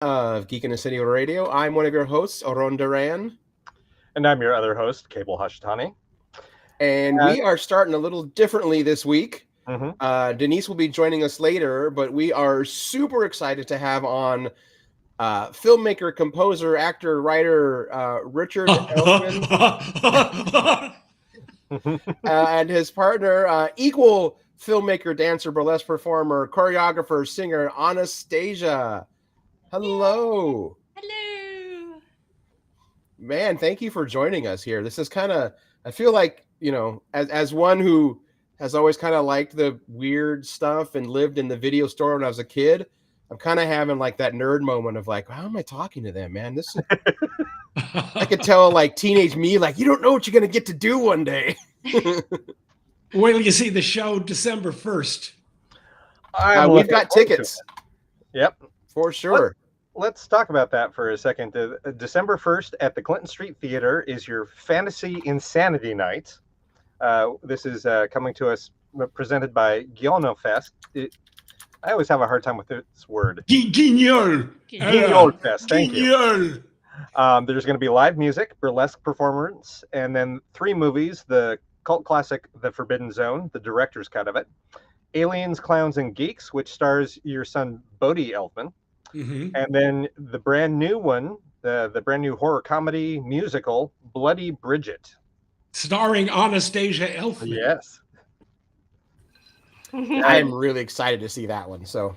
of Geek in the City Radio. I'm one of your hosts, Oron Duran. And I'm your other host, Cable Hashitani. And we are starting a little differently this week. Mm-hmm. Denise will be joining us later, but we are super excited to have on filmmaker, composer, actor, writer Richard Elfman and his partner, equal filmmaker, dancer, burlesque performer, choreographer, singer, Anastasia. Hello. Hello. Man, thank you for joining us here. This is kind of, I feel like, as one who has always kind of liked the weird stuff and lived in the video store when I was a kid, I'm kind of having like that nerd moment of like, how am I talking to them, man? This is, I could tell like teenage me, like, you don't know what you're going to get to do one day. Wait till you see the show December 1st. We've got tickets. Yep. For sure. Let's talk about that for a second. December 1st at the Clinton Street Theater is your Fantasy Insanity Night. This is coming to us presented by GuignolFest. I always have a hard time with this word. GuignolFest. Thank you. There's going to be live music, burlesque performance, and then 3 movies: the cult classic The Forbidden Zone, the director's cut of it; Aliens, Clowns, and Geeks, which stars your son Bodhi Elfman. Mm-hmm. And then the brand new one, the brand new horror comedy musical, Bloody Bridget. Starring Anastasia Elfman. Yes. I'm really excited to see that one. So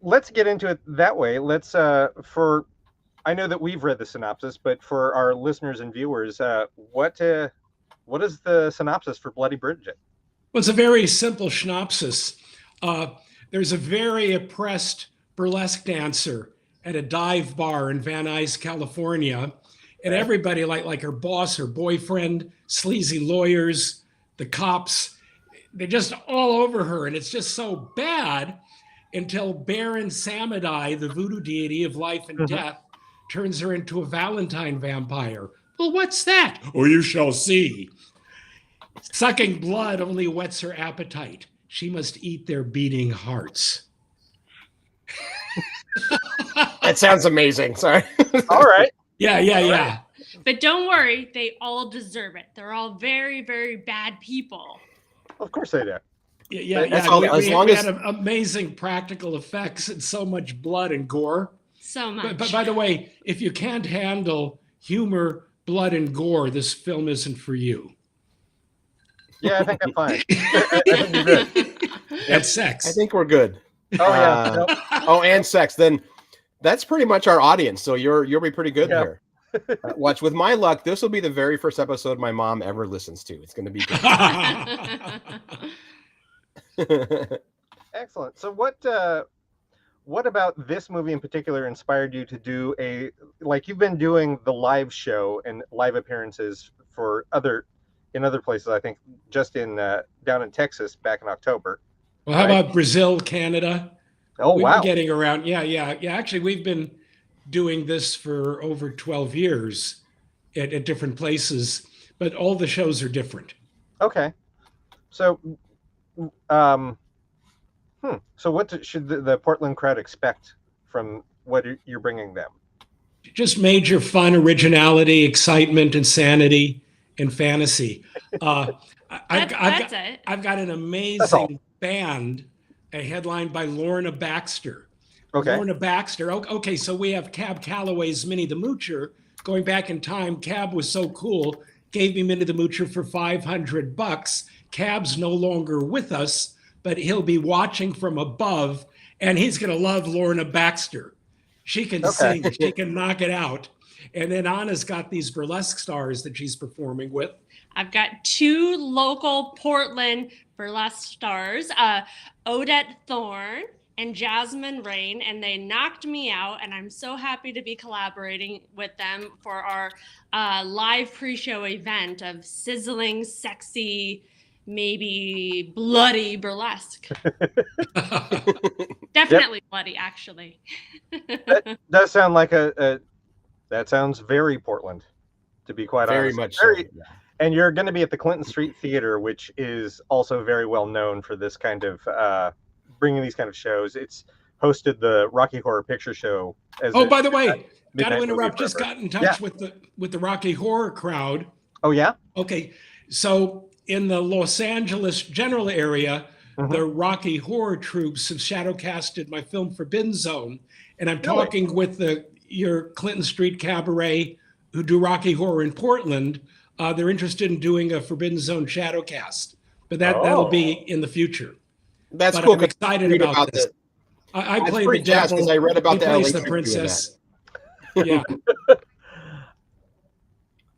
let's get into it that way. Let's, I know that we've read the synopsis, but for our listeners and viewers, what is the synopsis for Bloody Bridget? Well, it's a very simple synopsis. There's a very oppressed burlesque dancer at a dive bar in Van Nuys, California. And everybody, like her boss, her boyfriend, sleazy lawyers, the cops, they're just all over her. And it's just so bad until Baron Samedi, the voodoo deity of life and death, turns her into a Valentine vampire. Well, what's that? Oh, you shall see. Sucking blood only whets her appetite. She must eat their beating hearts. That sounds amazing. Sorry. All right. Yeah. But don't worry, they all deserve it. They're all very, very bad people. Of course they do. Yeah. We had amazing practical effects and so much blood and gore. So much. But by the way, if you can't handle humor, blood, and gore, this film isn't for you. Yeah, I think I'm fine. I think you're good. And sex. I think we're good. Oh, yeah. And sex. Then that's pretty much our audience. So you'll be pretty good here. Watch, with my luck, this will be the very first episode my mom ever listens to. It's going to be good. Excellent. So what about this movie in particular inspired you to do you've been doing the live show and live appearances for other places, I think just down in Texas back in October. Well, how about Brazil, Canada? Oh, We've wow. been getting around. Yeah. Actually, we've been doing this for over 12 years at different places, but all the shows are different. Okay. So, so what should the Portland crowd expect from what you're bringing them? Just major fun, originality, excitement, insanity, and fantasy. I've got an amazing band, headlined by Lorna Baxter. Okay. Lorna Baxter. Okay, so we have Cab Calloway's Minnie the Moocher. Going back in time, Cab was so cool, gave me Minnie the Moocher for $500. Cab's no longer with us, but he'll be watching from above, and he's going to love Lorna Baxter. She can sing, she can knock it out. And then Anna's got these burlesque stars that she's performing with. I've got 2 local Portland burlesque stars, Odette Thorne and Jasmine Rain, and they knocked me out, and I'm so happy to be collaborating with them for our live pre-show event of sizzling, sexy, maybe bloody burlesque. Definitely bloody, actually. That does sound like that sounds very Portland, to be quite honest. Very much so. And you're going to be at the Clinton Street Theater, which is also very well known for this kind of bringing these kind of shows. It's hosted the Rocky Horror Picture Show. Oh, by the way, got to Midnight Movie interrupt. Just Forever. got in touch Yeah. with the Rocky Horror crowd. Oh yeah. Okay, so in the Los Angeles general area, the Rocky Horror troops have shadow casted my film Forbidden Zone, and I'm talking with your Clinton Street Cabaret who do Rocky Horror in Portland. They're interested in doing a Forbidden Zone shadow cast, but that'll be in the future. That's but cool. I'm excited about this. I play the devil. Because I read about he the plays LA the trip doing princess. Yeah,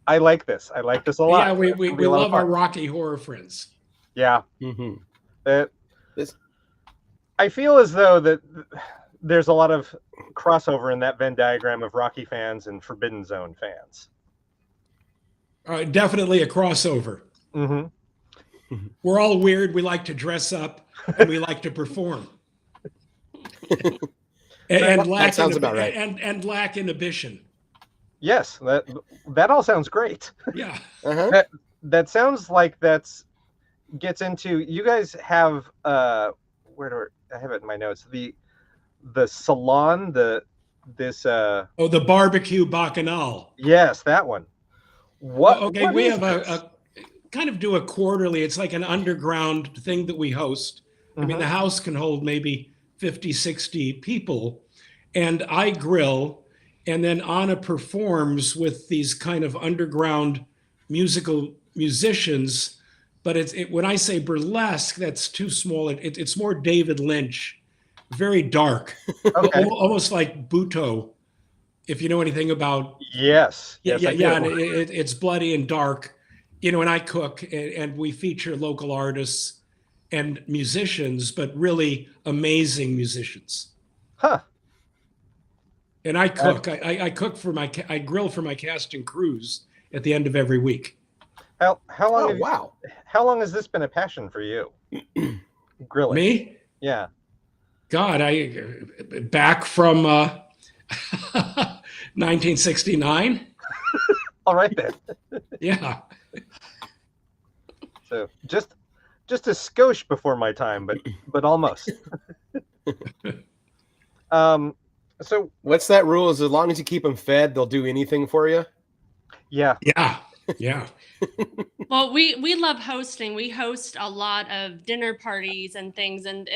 I like this. I like this a lot. yeah. We love our Rocky Horror friends. Yeah. Mm-hmm. I feel as though that there's a lot of crossover in that Venn diagram of Rocky fans and Forbidden Zone fans. Definitely a crossover. We're all weird. We like to dress up and we like to perform. and lack that sounds about right. And lack inhibition. Yes, that all sounds great. Yeah. That sounds like gets into, you guys have where do I have it in my notes? The salon, the barbecue bacchanal. Yes, that one. What we have a kind of do a quarterly. It's like an underground thing that we host. I mean, the house can hold maybe 50, 60 people, and I grill, and then Anna performs with these kind of underground musicians. But when I say burlesque, that's too small. It's more David Lynch, very dark, almost like Buto, if you know anything about. Yes. Yeah. And it's bloody and dark, and I cook, and we feature local artists and musicians, but really amazing musicians. Huh. And I cook. I cook I grill for my cast and crews at the end of every week. How long? Wow. How long has this been a passion for you? Grilling. Me? Yeah. God, back from 1969. All right then. Yeah. So just a skosh before my time, but almost. So what's that rule? Is as long as you keep them fed, they'll do anything for you? Yeah. Yeah. Well, we love hosting. We host a lot of dinner parties and things, and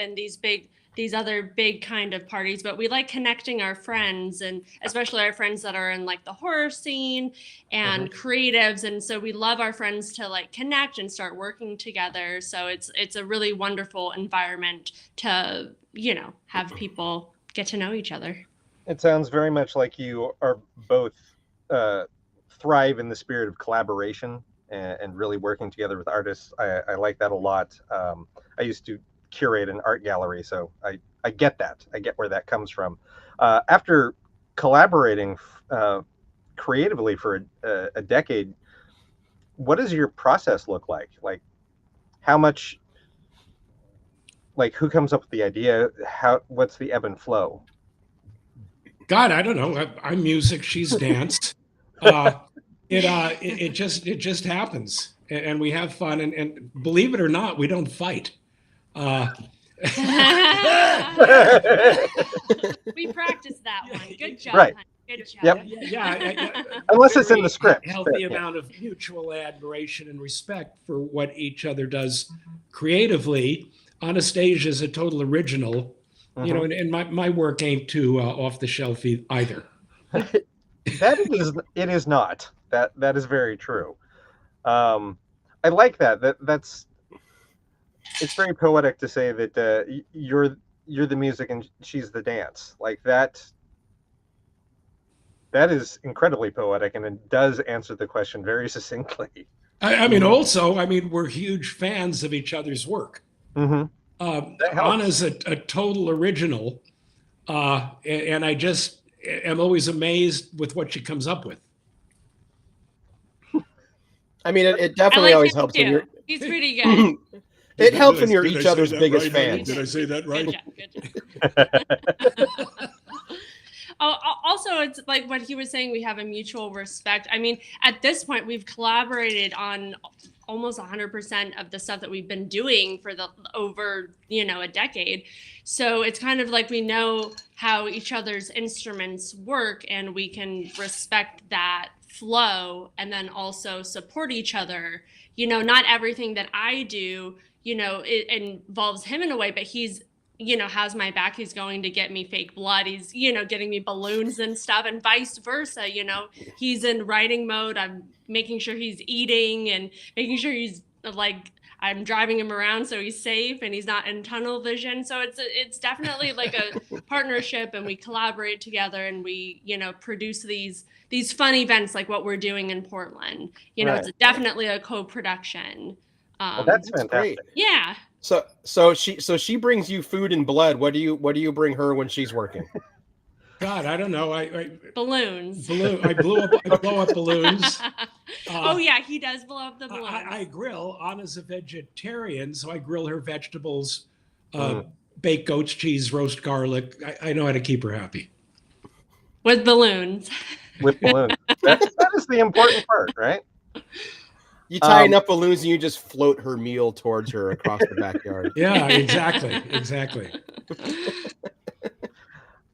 these other big kind of parties, but we like connecting our friends, and especially our friends that are in like the horror scene and creatives. And so we love our friends to like connect and start working together. So it's a really wonderful environment to, have people get to know each other. It sounds very much like you are both thrive in the spirit of collaboration and really working together with artists. I like that a lot. I used to curate an art gallery, so I get that. I get where that comes from. After collaborating creatively for a decade, what does your process look like? Like, how much? Like, who comes up with the idea? What's the ebb and flow? God, I don't know. I'm music. She's dance. It just happens, and we have fun. And believe it or not, we don't fight. We practiced that one. Good job. Right. Honey. Good job. Yep. Yeah. Unless it's in the script. Healthy amount of mutual admiration and respect for what each other does creatively. Anastasia is a total original, and my work ain't too off the shelf either. It is not. That is very true. I like that. It's very poetic to say that you're the music and she's the dance. Like that. That is incredibly poetic, and it does answer the question very succinctly. We're huge fans of each other's work. Anna's a total original, and I just am always amazed with what she comes up with. I mean, it definitely always helps when you're. He's pretty good. It helps when you're each other's biggest fans. Did I say that right? Good job. Also, it's like what he was saying, we have a mutual respect. I mean, at this point, we've collaborated on almost 100% of the stuff that we've been doing for the over, a decade. So it's kind of like we know how each other's instruments work, and we can respect that flow and then also support each other. Not everything that I do, it involves him in a way, but he's has my back. He's going to get me fake blood. He's, getting me balloons and stuff, and vice versa. He's in writing mode. I'm making sure he's eating and making sure he's like, I'm driving him around so he's safe and he's not in tunnel vision. So it's definitely like a partnership, and we collaborate together, and we, produce these fun events like what we're doing in Portland. Right. It's definitely a co-production. Well, that's fantastic. great. Yeah. So she brings you food and blood. What do you bring her when she's working? God, I don't know. I Balloons. I blow up balloons. Oh yeah, he does blow up the balloons. I grill. Anna's a vegetarian, so I grill her vegetables, baked goat's cheese, roast garlic. I know how to keep her happy. With balloons. With balloons. That is the important part, right? You tie enough balloons and you just float her meal towards her across the backyard. Yeah, exactly.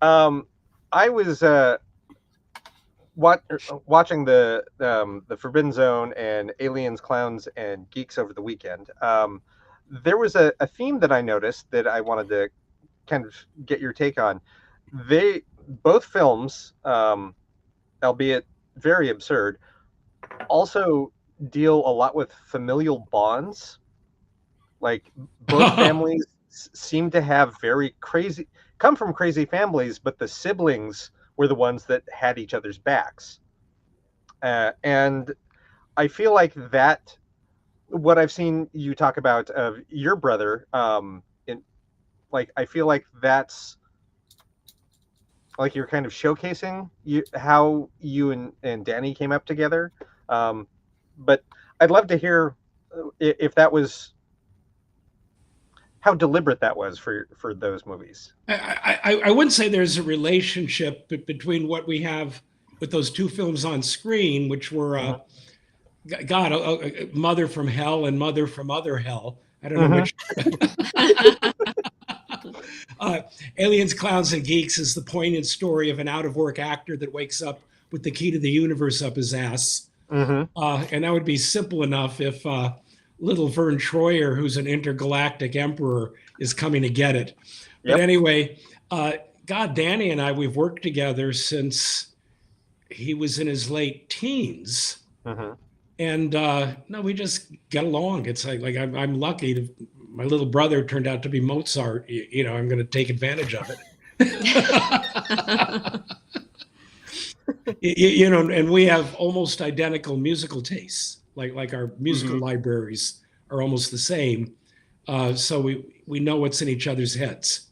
I was watching the Forbidden Zone and Aliens, Clowns, and Geeks over the weekend. There was a theme that I noticed that I wanted to kind of get your take on. Both films, albeit very absurd, also deal a lot with familial bonds. Like both families seem to have come from crazy families, but the siblings were the ones that had each other's backs. And I feel like that, what I've seen you talk about of your brother, I feel like that's like you're kind of showcasing how you and Danny came up together. But I'd love to hear if that was, how deliberate that was for those movies. I wouldn't say there's a relationship between what we have with those two films on screen, which were Mother from Hell and Mother from Other Hell. I don't know which. Aliens, Clowns, and Geeks is the poignant story of an out-of-work actor that wakes up with the key to the universe up his ass. And that would be simple enough if little Vern Troyer, who's an intergalactic emperor, is coming to get it. But anyway, Danny and I, we've worked together since he was in his late teens. And no, we just get along. It's like I'm lucky my little brother turned out to be Mozart. I'm going to take advantage of it. And we have almost identical musical tastes. Like our musical libraries are almost the same. So we know what's in each other's heads.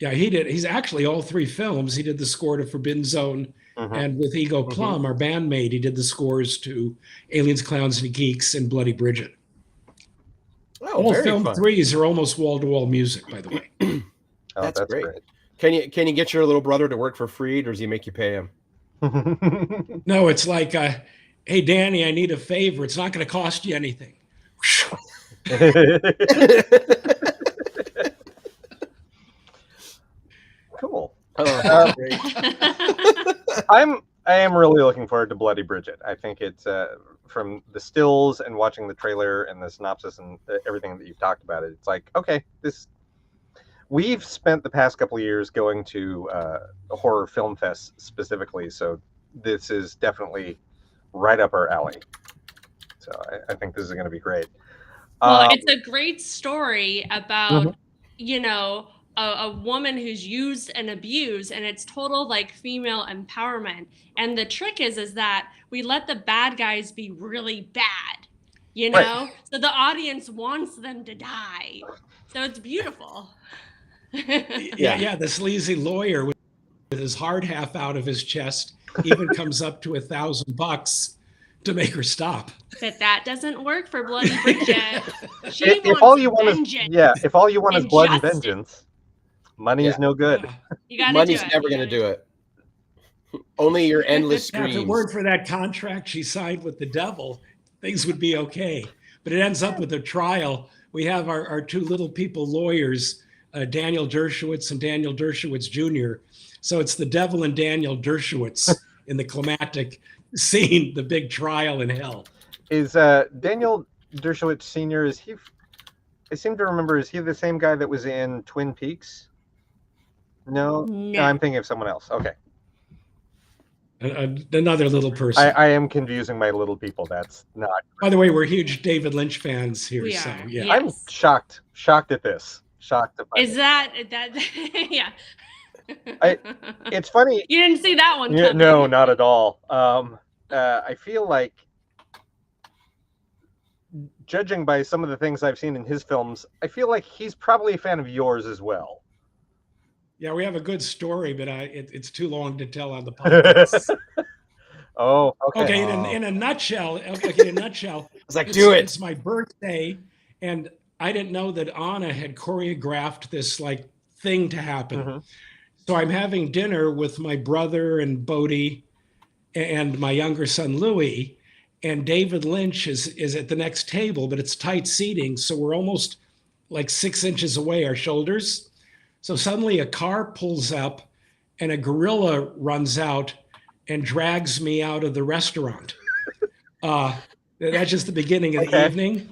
Yeah, he's actually all three films. He did the score to Forbidden Zone, and with Ego Plum, our bandmate, he did the scores to Aliens, Clowns, and Geeks and Bloody Bridget. Oh, all very film fun. threes are almost wall-to-wall music, by the way. That's great. Can you get your little brother to work for free, or does he make you pay him? No, it's like, hey, Danny, I need a favor. It's not going to cost you anything. Cool. Great. I am really looking forward to Bloody Bridget. I think it's from the stills and watching the trailer and the synopsis and everything that you've talked about it. It's like, okay, we've spent the past couple of years going to horror film fests specifically, so this is definitely right up our alley. So I think this is going to be great. Well, it's a great story about, a woman who's used and abused, and it's total like female empowerment. And the trick is that we let the bad guys be really bad, Right. So the audience wants them to die. So it's beautiful. Yeah, the sleazy lawyer with his hard half out of his chest even comes up to $1,000 to make her stop. But that doesn't work for Bloody Bridget. If all you want is blood and vengeance, money is no good. You gotta Money's do it. never going to do it. Only your endless Yeah, if screams. it weren't for that contract she signed with the devil, things would be okay. But it ends up with a trial. We have our two little people lawyers, Daniel Dershowitz and Daniel Dershowitz Jr. So it's the devil and Daniel Dershowitz in the climactic scene, the big trial in hell. Is Daniel Dershowitz Sr., is he, I seem to remember, is he the same guy that was in Twin Peaks? No, No. I'm thinking of someone else. Okay. Another little person. I am confusing my little people. That's not. By the way, we're huge David Lynch fans here. We so are, yeah. yeah. I'm shocked at this. Shocked at Is that yeah. It's funny. You didn't see that one Yeah, coming. no, not at all. I feel like, judging by some of the things I've seen in his films, I feel like he's probably a fan of yours as well. Yeah, we have a good story, but it's too long to tell on the podcast. Oh, okay. Okay, in a nutshell, It's like, do it. It's my birthday, and I didn't know that Anna had choreographed this like thing to happen. Mm-hmm. So I'm having dinner with my brother and Bodie and my younger son Louis, and David Lynch is at the next table, but it's tight seating, so we're almost like 6 inches away, our shoulders. So suddenly a car pulls up and a gorilla runs out and drags me out of the restaurant. That's just the beginning of the evening.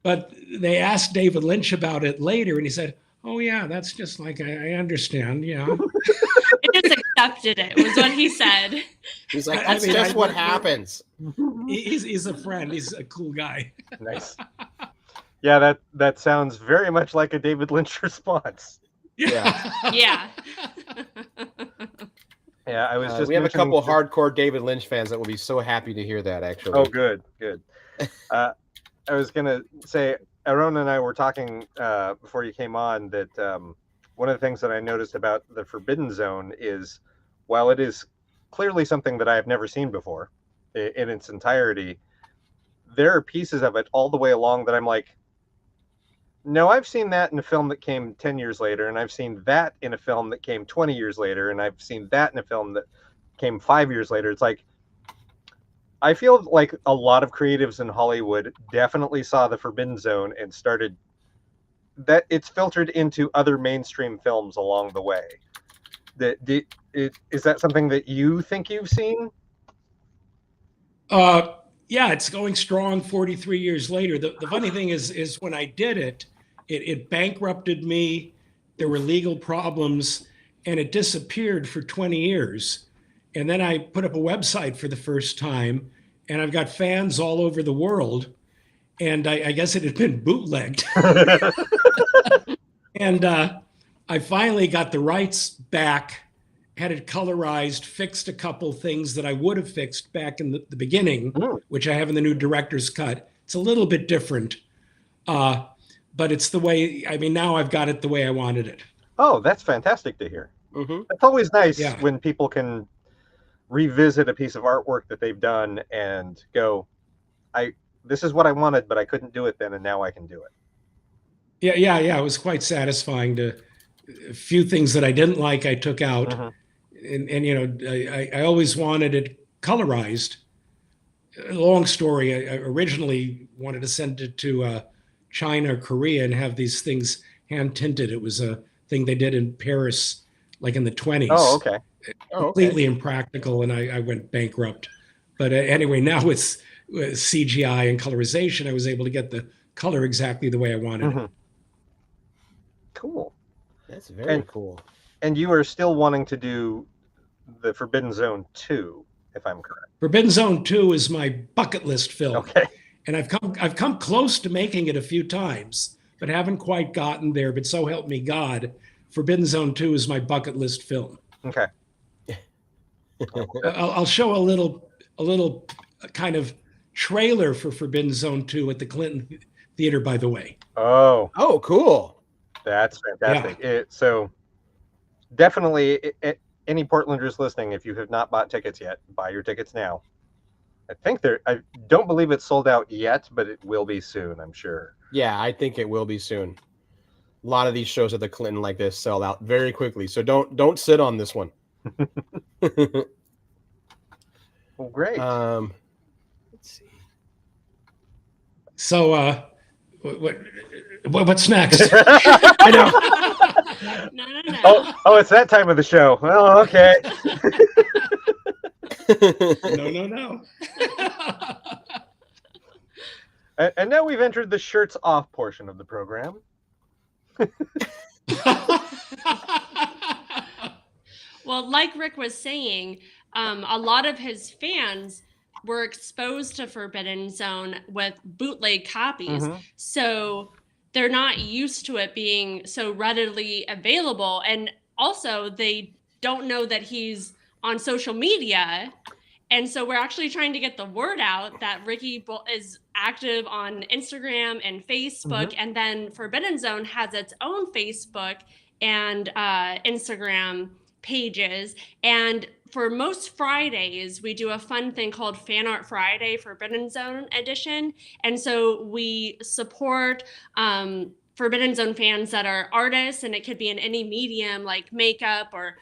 But they asked David Lynch about it later, and he said, "Oh yeah, that's just like I understand, yeah." I just accepted it, was what he said. He's like, that's just what happens. He's a friend. He's a cool guy. Nice. Yeah, that sounds very much like a David Lynch response. Yeah. Yeah. Yeah, I was just. We have a couple hardcore David Lynch fans that will be so happy to hear that. Actually. Oh, good. I was gonna say, Aaron and I were talking before you came on that one of the things that I noticed about the Forbidden Zone is, while it is clearly something that I have never seen before in its entirety, there are pieces of it all the way along that I'm like, no, I've seen that in a film that came 10 years later, and I've seen that in a film that came 20 years later, and I've seen that in a film that came 5 years later. It's like, I feel like a lot of creatives in Hollywood definitely saw the Forbidden Zone and started that it's filtered into other mainstream films along the way. Is that something that you think you've seen? Yeah, it's going strong 43 years later. The funny thing is when I did it bankrupted me. There were legal problems, and it disappeared for 20 years. And then I put up a website for the first time, and I've got fans all over the world. And I guess it had been bootlegged. And I finally got the rights back, had it colorized, fixed a couple things that I would have fixed back in the beginning, which I have in the new director's cut. It's a little bit different, but it's the way, I mean, now I've got it the way I wanted it. Oh, that's fantastic to hear. Mm-hmm. It's always nice when people can revisit a piece of artwork that they've done and go, this is what I wanted, but I couldn't do it then, and now I can do it. Yeah. It was quite satisfying. A few things that I didn't like, I took out. Mm-hmm. And you know, I always wanted it colorized. Long story. I originally wanted to send it to China or Korea and have these things hand tinted. It was a thing they did in Paris, like in the 1920s. Oh, okay. Completely impractical, and I went bankrupt. But anyway, now with CGI and colorization, I was able to get the color exactly the way I wanted it. Cool. That's very cool. And you are still wanting to do the Forbidden Zone 2, if I'm correct. Forbidden Zone 2 is my bucket list film. Okay. And I've come close to making it a few times, but haven't quite gotten there. But so help me God, Forbidden Zone 2 is my bucket list film. Okay. I'll show a little kind of trailer for Forbidden Zone 2 at the Clinton Theater, by the way. Oh, cool. That's fantastic. Yeah. So definitely, any Portlanders listening, if you have not bought tickets yet, buy your tickets now. I don't believe it's sold out yet, but it will be soon, I'm sure. Yeah, I think it will be soon. A lot of these shows at the Clinton like this sell out very quickly, so don't sit on this one. Well, great. Let's see. So, what's next? I know. No. Oh, it's that time of the show. Oh, okay. No. And now we've entered the shirts off portion of the program. Well, like Rick was saying, a lot of his fans were exposed to Forbidden Zone with bootleg copies. Mhm. So they're not used to it being so readily available. And also, they don't know that he's on social media. And so we're actually trying to get the word out that Ricky is active on Instagram and Facebook. And then Forbidden Zone has its own Facebook and Instagram pages. And for most Fridays, we do a fun thing called Fan Art Friday, Forbidden Zone edition. And so we support Forbidden Zone fans that are artists, and it could be in any medium like makeup or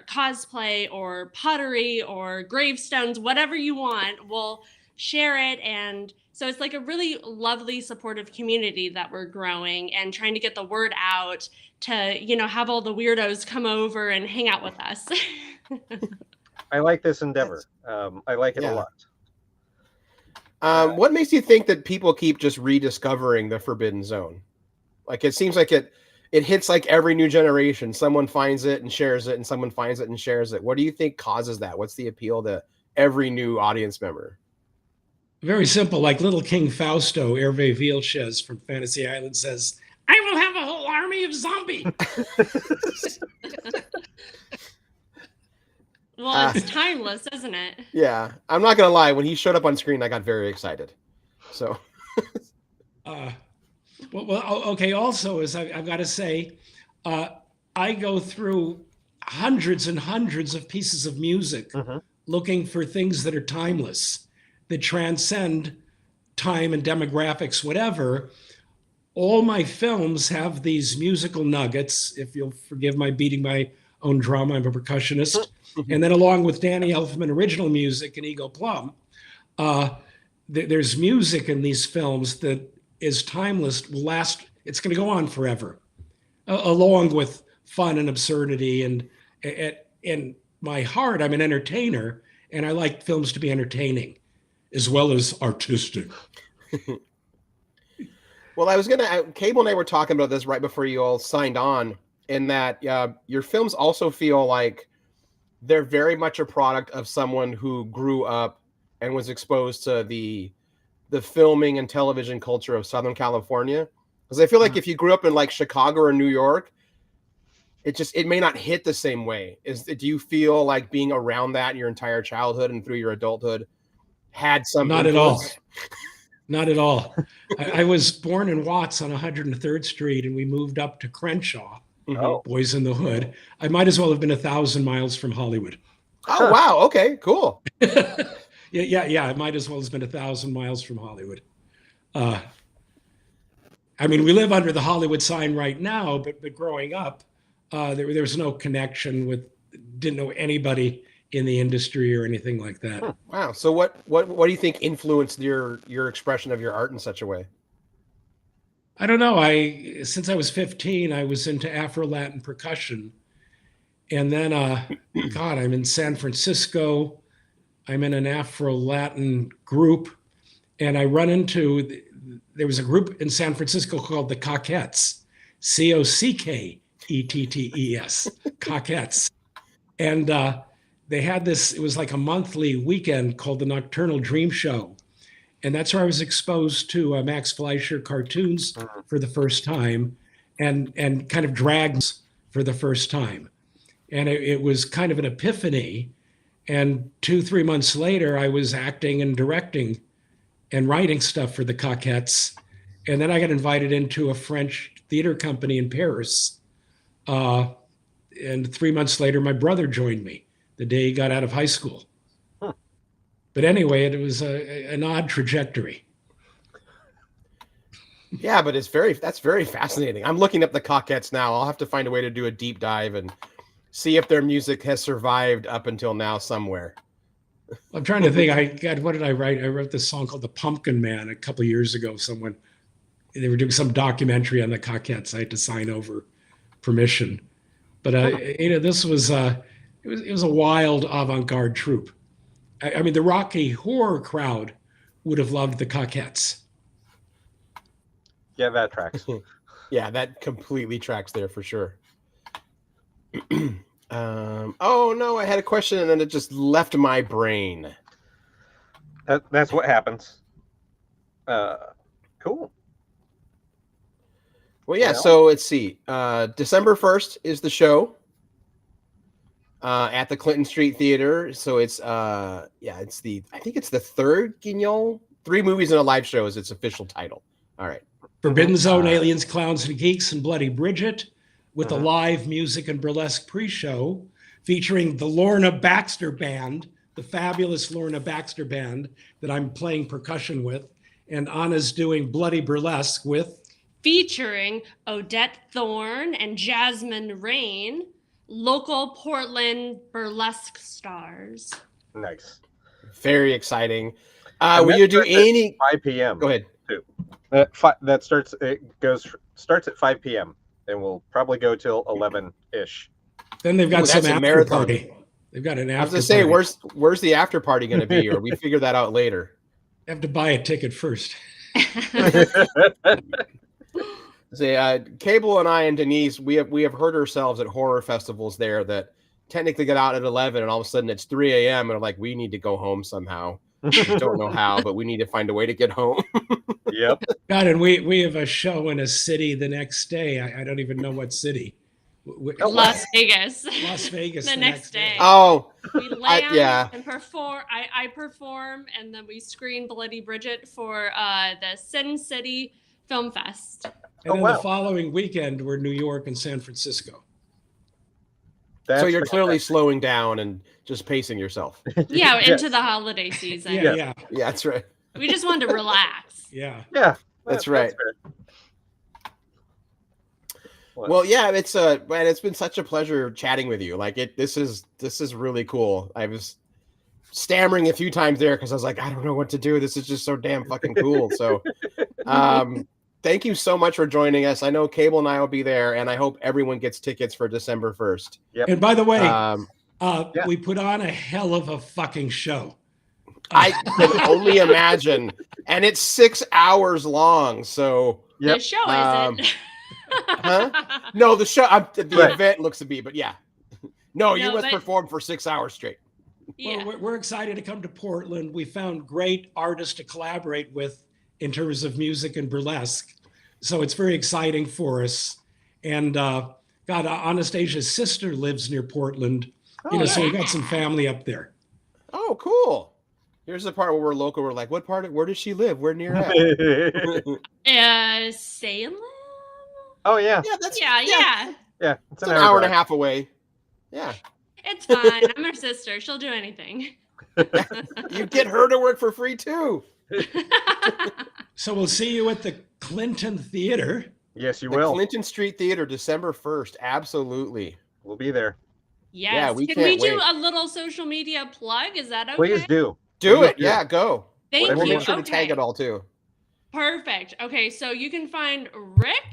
cosplay or pottery or gravestones, whatever you want. We'll share it. And so it's like a really lovely, supportive community that we're growing and trying to get the word out to, you know, have all the weirdos come over and hang out with us. I like this endeavor. I like it a lot. What makes you think that people keep just rediscovering the Forbidden Zone? Like, it seems like it hits like every new generation. Someone finds it and shares it, and someone finds it and shares it. What do you think causes that? What's the appeal to every new audience member? Very simple. Like little King Fausto, Hervé Vilches from Fantasy Island says, "I will have a whole army of zombies." Well, it's timeless, isn't it? Yeah, I'm not gonna lie. When he showed up on screen, I got very excited. So, okay. Also, is I've got to say, I go through hundreds and hundreds of pieces of music looking for things that are timeless, that transcend time and demographics, whatever. All my films have these musical nuggets. If you'll forgive my beating my own drum, I'm a percussionist. And then along with Danny Elfman original music and Eagle Plum, there's music in these films that is timeless, will last, it's going to go on forever, along with fun and absurdity. And in my heart, I'm an entertainer, and I like films to be entertaining as well as artistic. well, Cable and I were talking about this right before you all signed on, in that your films also feel like they're very much a product of someone who grew up and was exposed to the filming and television culture of Southern California. Because I feel like if you grew up in like Chicago or New York, it may not hit the same way. Do you feel like being around that your entire childhood and through your adulthood had some influence? Not at all. I was born in Watts on 103rd Street, and we moved up to Crenshaw. Boys in the Hood. I might as well have been 1,000 miles from Hollywood. Oh, wow. Okay, cool. Yeah. I might as well have been 1,000 miles from Hollywood. I mean, we live under the Hollywood sign right now, but growing up, there was no connection didn't know anybody in the industry or anything like that. Wow. So what do you think influenced your expression of your art in such a way? I don't know. Since I was 15, I was into Afro-Latin percussion. And then, I'm in San Francisco. I'm in an Afro-Latin group. And I run into, there was a group in San Francisco called the Cockettes, Cockettes, Cockettes. And they had this, it was like a monthly weekend called the Nocturnal Dream Show. And that's where I was exposed to Max Fleischer cartoons for the first time, and kind of drags for the first time. And it was kind of an epiphany. And 2-3 months later, I was acting and directing and writing stuff for the Cockettes. And then I got invited into a French theater company in Paris. And 3 months later, my brother joined me the day he got out of high school. But anyway, it was an odd trajectory. Yeah, but that's very fascinating. I'm looking up the Cockettes now. I'll have to find a way to do a deep dive and see if their music has survived up until now somewhere. I'm trying to think. God, what did I write? I wrote this song called "The Pumpkin Man" a couple of years ago. They were doing some documentary on the Cockettes. I had to sign over permission, but this was it was a wild avant-garde troupe. I mean, the Rocky Horror crowd would have loved the Cockettes. Yeah, that tracks. Yeah, that completely tracks there for sure. Oh no, I had a question and then it just left my brain. That's what happens. Cool. Well, yeah. So let's see. December 1st is the show at the Clinton Street Theater. So it's I think it's the third Guignol. 3 movies and a live show is its official title. All right. Forbidden Zone, Aliens, Clowns, and Geeks, and Bloody Bridget, with a live music and burlesque pre-show featuring the Lorna Baxter Band, the fabulous Lorna Baxter Band that I'm playing percussion with, and Anna's doing bloody burlesque with. Featuring Odette Thorne and Jasmine Rain, local Portland burlesque stars. Nice. Very exciting. Will you do any 5 p.m. Go ahead. Too. That starts at 5 p.m. and will probably go till 11-ish. Then they've got some that's a after marathon. party. They've got an after I was gonna say, party. where's the after party going to be, or we figure that out later? You have to buy a ticket first. Say, Cable and I and Denise, we have heard ourselves at horror festivals there that technically get out at 11, and all of a sudden it's 3 a.m. and I'm like, we need to go home somehow. I don't know how, but we need to find a way to get home. Yep. God, and we have a show in a city the next day. I don't even know what city. Las Vegas. Las Vegas. The next day. Oh, We land yeah. and perform. I perform, and then we screen Bloody Bridget for the Sin City Film Fest. And then wow. the following weekend, we're New York and San Francisco. So you're clearly slowing down and just pacing yourself. Yeah, into the holiday season. Yeah. Yeah, that's right. We just wanted to relax. Yeah. Yeah. That's right. fair. Well, yeah, man, it's been such a pleasure chatting with you. Like this is really cool. I was stammering a few times there because I was like, I don't know what to do. This is just so damn fucking cool. So, thank you so much for joining us. I know Cable and I will be there, and I hope everyone gets tickets for December 1st. Yep. And by the way, we put on a hell of a fucking show. I can only imagine, and it's 6 hours long. So The show isn't. huh? No, the show, the event looks to be, but yeah. No, you must perform for 6 hours straight. Yeah. Well, we're excited to come to Portland. We found great artists to collaborate with in terms of music and burlesque. So it's very exciting for us. And God, Anastasia's sister lives near Portland. So we've got some family up there. Oh, cool. Here's the part where we're local. We're like, where does she live? Where near at? Salem? Oh, yeah. Yeah, that's Yeah. It's an hour and a half away. Yeah. It's fine. I'm her sister. She'll do anything. You get her to work for free too. So we'll see you at the Clinton Theater. Yes, you The will. Clinton Street Theater, December 1st. Absolutely. We'll be there. Yes. Yeah, we Can we can't do wait. a little social media plug? Is that okay? Please do. Do Please it. Yeah, go. Thank We'll you. make sure to tag it all too. Perfect. Okay, so you can find Rick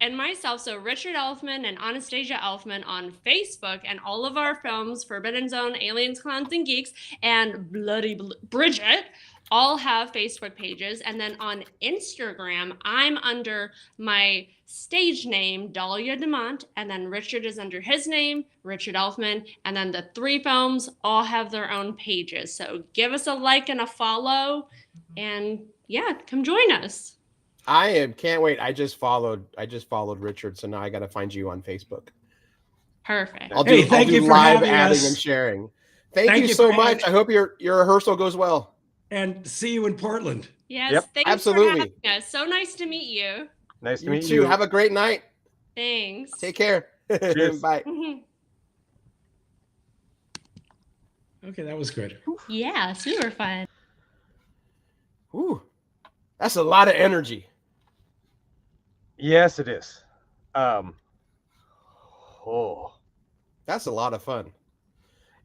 and myself, so Richard Elfman and Anastasia Elfman on Facebook, and all of our films, Forbidden Zone, Aliens, Clowns, and Geeks, and Bloody Bridget, all have Facebook pages. And then on Instagram, I'm under my stage name, Dahlia DeMont, and then Richard is under his name, Richard Elfman, and then the 3 films all have their own pages. So give us a like and a follow, and yeah, come join us. Can't wait. I just followed Richard, so now I got to find you on Facebook. Perfect. Thank you for live having adding us. and sharing. Thank you so for much. I hope your rehearsal goes well. And see you in Portland. Yes, Yep. thanks Absolutely. for having us. So nice to meet you. Nice to You meet too. you. Have a great night. Thanks. Take care. Cheers. Bye. Okay, that was good. Yeah, super fun. Ooh, that's a lot of energy. Yes, it is. That's a lot of fun.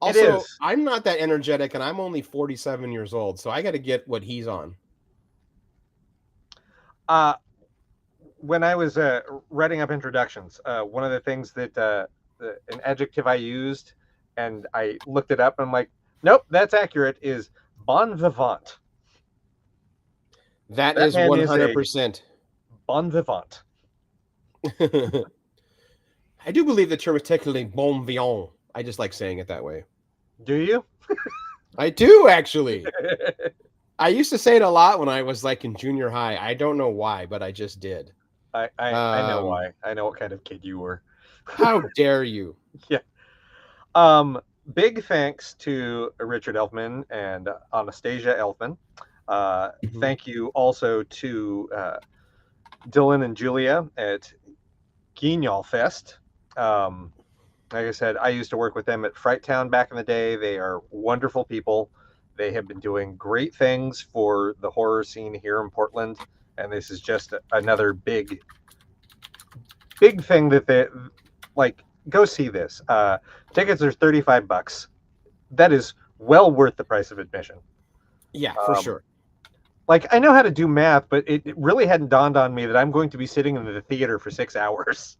Also, is. I'm not that energetic, and I'm only 47 years old, so I got to get what he's on. When I was writing up introductions, one of the things that an adjective I used, and I looked it up, and I'm like, nope, that's accurate, is bon vivant. That That is man is a 100%. bon vivant. I do believe the term is technically bon vivant. I just like saying it that way. Do you? I do, actually. I used to say it a lot when I was like in junior high. I don't know why, but I just did. I know why. I know what kind of kid you were. How dare you? Yeah. Big thanks to Richard Elfman and Anastasia Elfman. Thank you also to Dylan and Julia at GuignolFest. Like I said, I used to work with them at Fright Town back in the day. They are wonderful people. They have been doing great things for the horror scene here in Portland, and this is just another big thing that they like. Go see this. Tickets are $35. That is well worth the price of admission. Yeah, for sure. Like, I know how to do math, but it really hadn't dawned on me that I'm going to be sitting in the theater for 6 hours.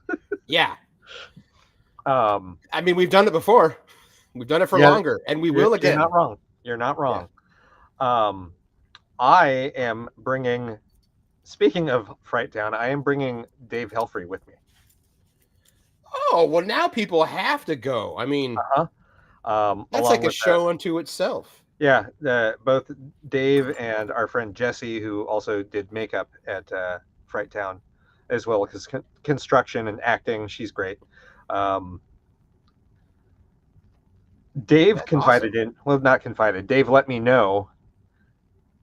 Yeah. I mean, we've done it before. We've done it for longer, and we will again. You're not wrong. You're not wrong. Yeah. I am bringing, speaking of Fright Town, I am bringing Dave Helfrey with me. Oh, well, now people have to go. I mean, that's like a show unto itself. Yeah, both Dave and our friend Jesse, who also did makeup at Fright Town, as well as construction and acting. She's great. Dave confided in, well, not confided. Dave let me know.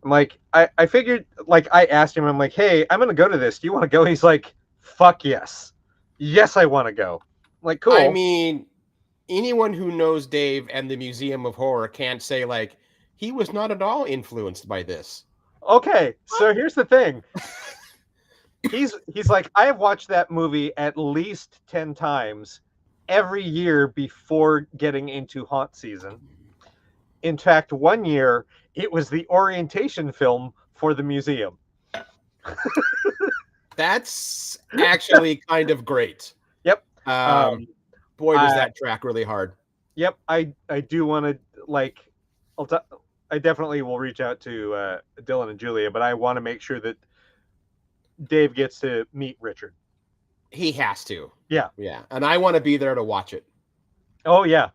I'm like, I figured, like, I asked him, I'm like, hey, I'm going to go to this. Do you want to go? He's like, fuck yes. Yes, I want to go. I'm like, cool. I mean, anyone who knows Dave and the Museum of Horror can't say, like, he was not at all influenced by this. Okay, so here's the thing. He's like, I have watched that movie at least 10 times every year before getting into haunt season. In fact, one year, it was the orientation film for the museum. That's actually kind of great. Yep. Boy, does that track really hard. Yep. I do want to, like, I definitely will reach out to Dylan and Julia, but I want to make sure that Dave gets to meet Richard. He has to. Yeah. Yeah. And I want to be there to watch it. Oh, yeah.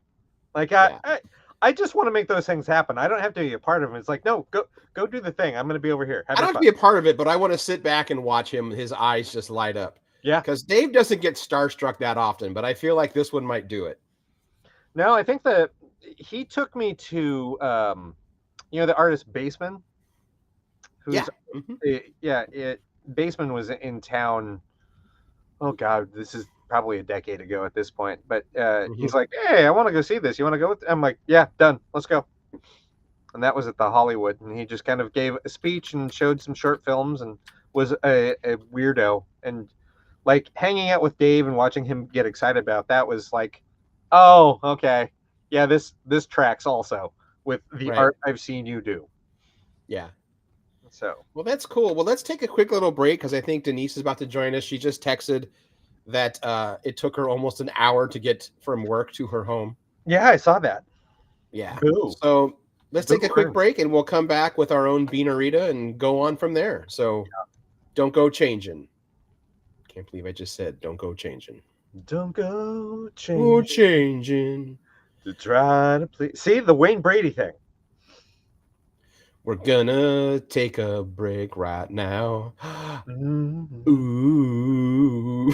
Like, I just want to make those things happen. I don't have to be a part of them. It's like, no, go do the thing. I'm going to be over here. I don't have to be a part of it, but I want to sit back and watch him. His eyes just light up. Yeah. Because Dave doesn't get starstruck that often, but I feel like this one might do it. No, I think that he took me to, the artist Baseman. Who's, Baseman was in town. Oh God, this is probably a decade ago at this point. But he's like, hey, I want to go see this. You want to go? I'm like, yeah, done. Let's go. And that was at the Hollywood. And he just kind of gave a speech and showed some short films and was a weirdo. And like hanging out with Dave and watching him get excited about that was like, oh, okay. Yeah, this tracks also with the art I've seen you do. Yeah. So, well, that's cool. Well, let's take a quick little break because I think Denise is about to join us. She just texted that it took her almost an hour to get from work to her home. Yeah, I saw that. Yeah. Boo. So let's take a quick break and we'll come back with our own Beanarita and go on from there. So don't go changing. Can't believe I just said don't go changing. Don't go changing. Go changing. To try to please. See, the Wayne Brady thing. We're gonna take a break right now. Ooh.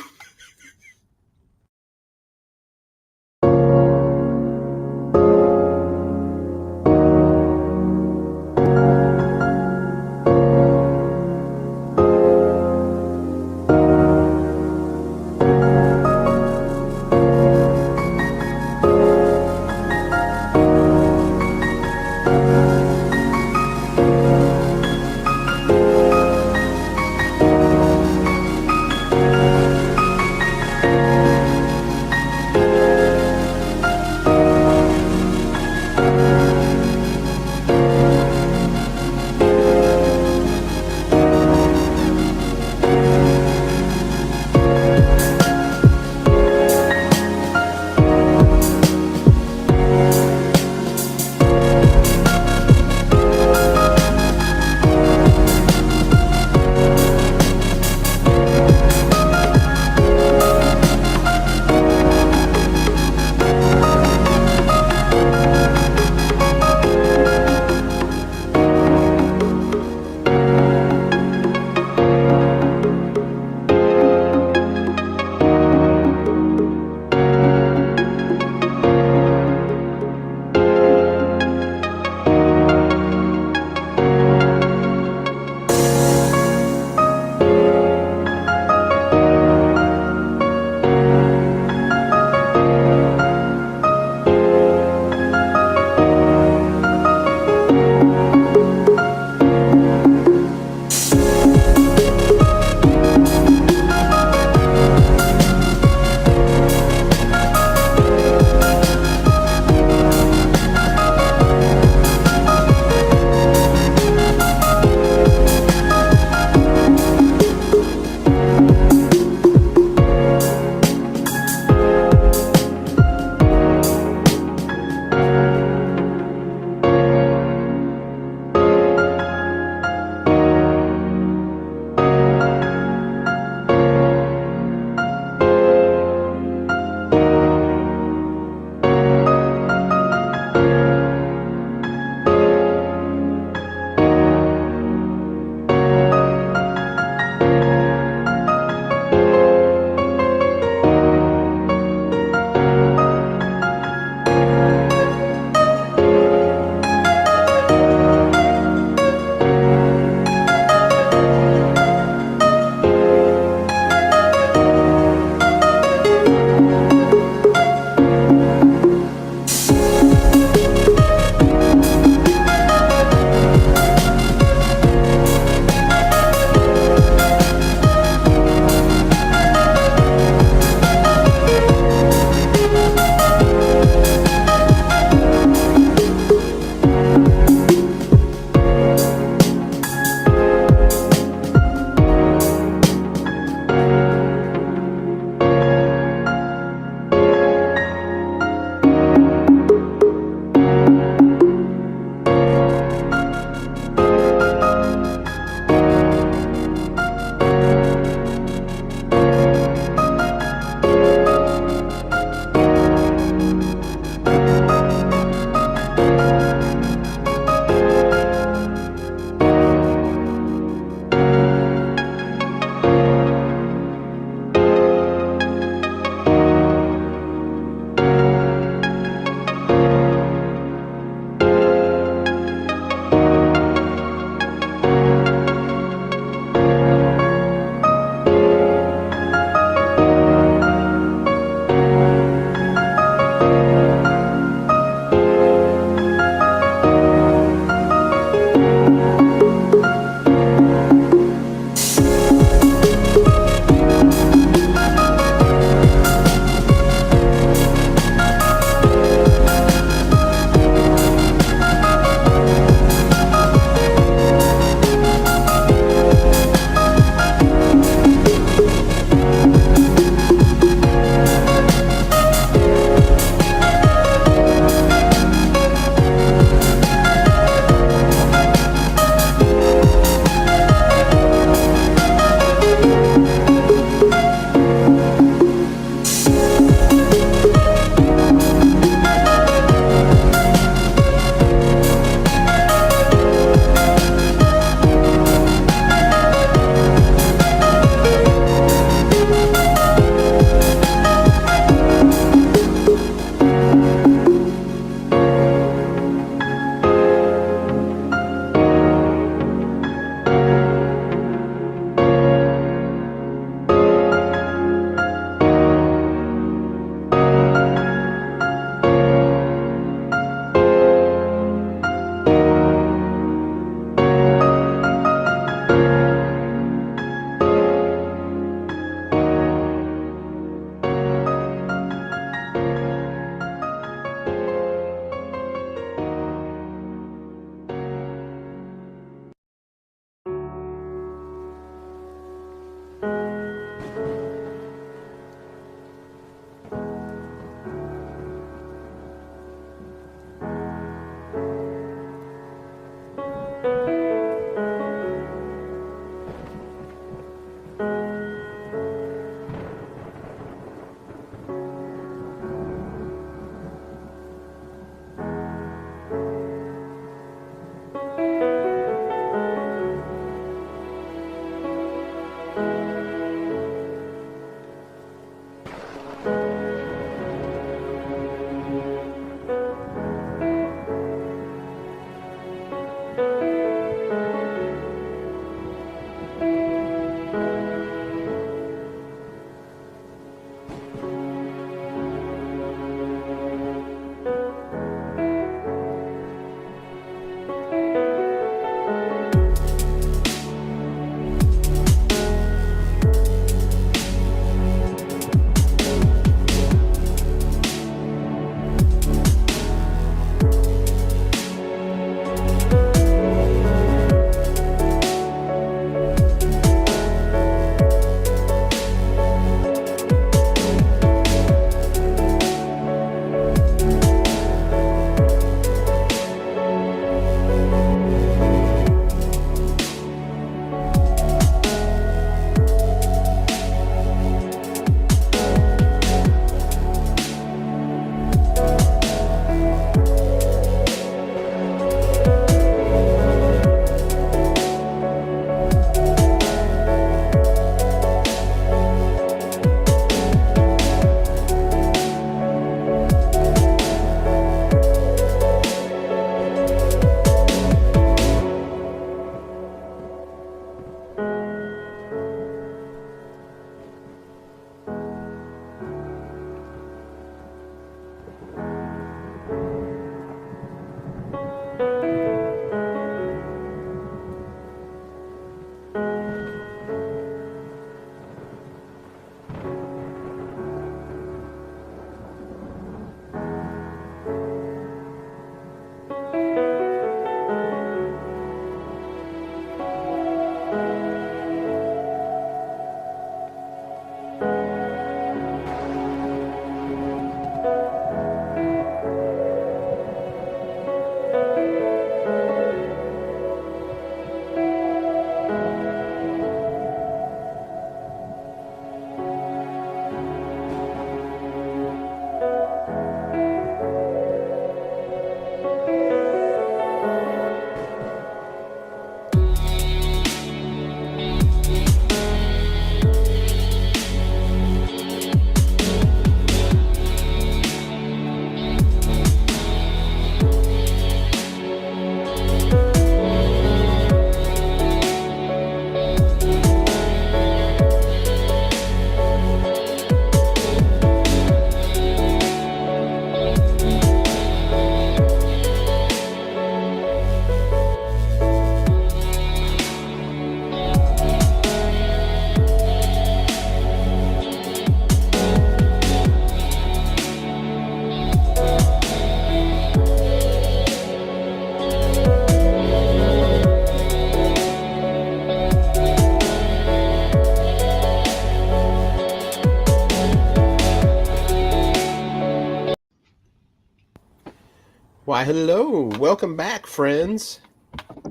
Why, hello. Welcome back, friends.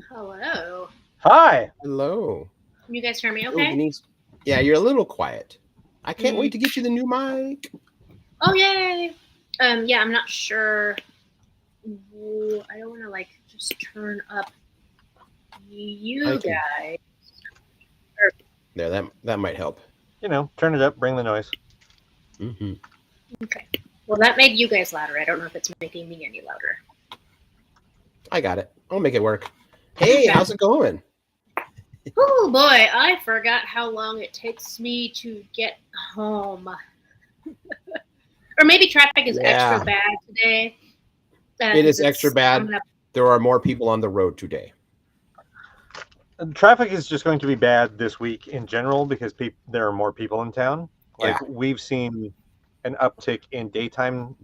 Hello. Hi. Hello. Can you guys hear me Oh, okay? Denise. Yeah, you're a little quiet. I can't wait to get you the new mic. Oh, yay. Yeah, I'm not sure. Ooh, I don't want to like just turn up you guys. There, that might help. You know, turn it up, bring the noise. Mm-hmm. Okay. Well, that made you guys louder. I don't know if it's making me any louder. I got it. I'll make it work. Hey, how's it going? Oh boy, I forgot how long it takes me to get home. Or maybe traffic is extra bad today. It is extra bad. There are more people on the road today. Traffic is just going to be bad this week in general because there are more people in town. Like we've seen an uptick in daytime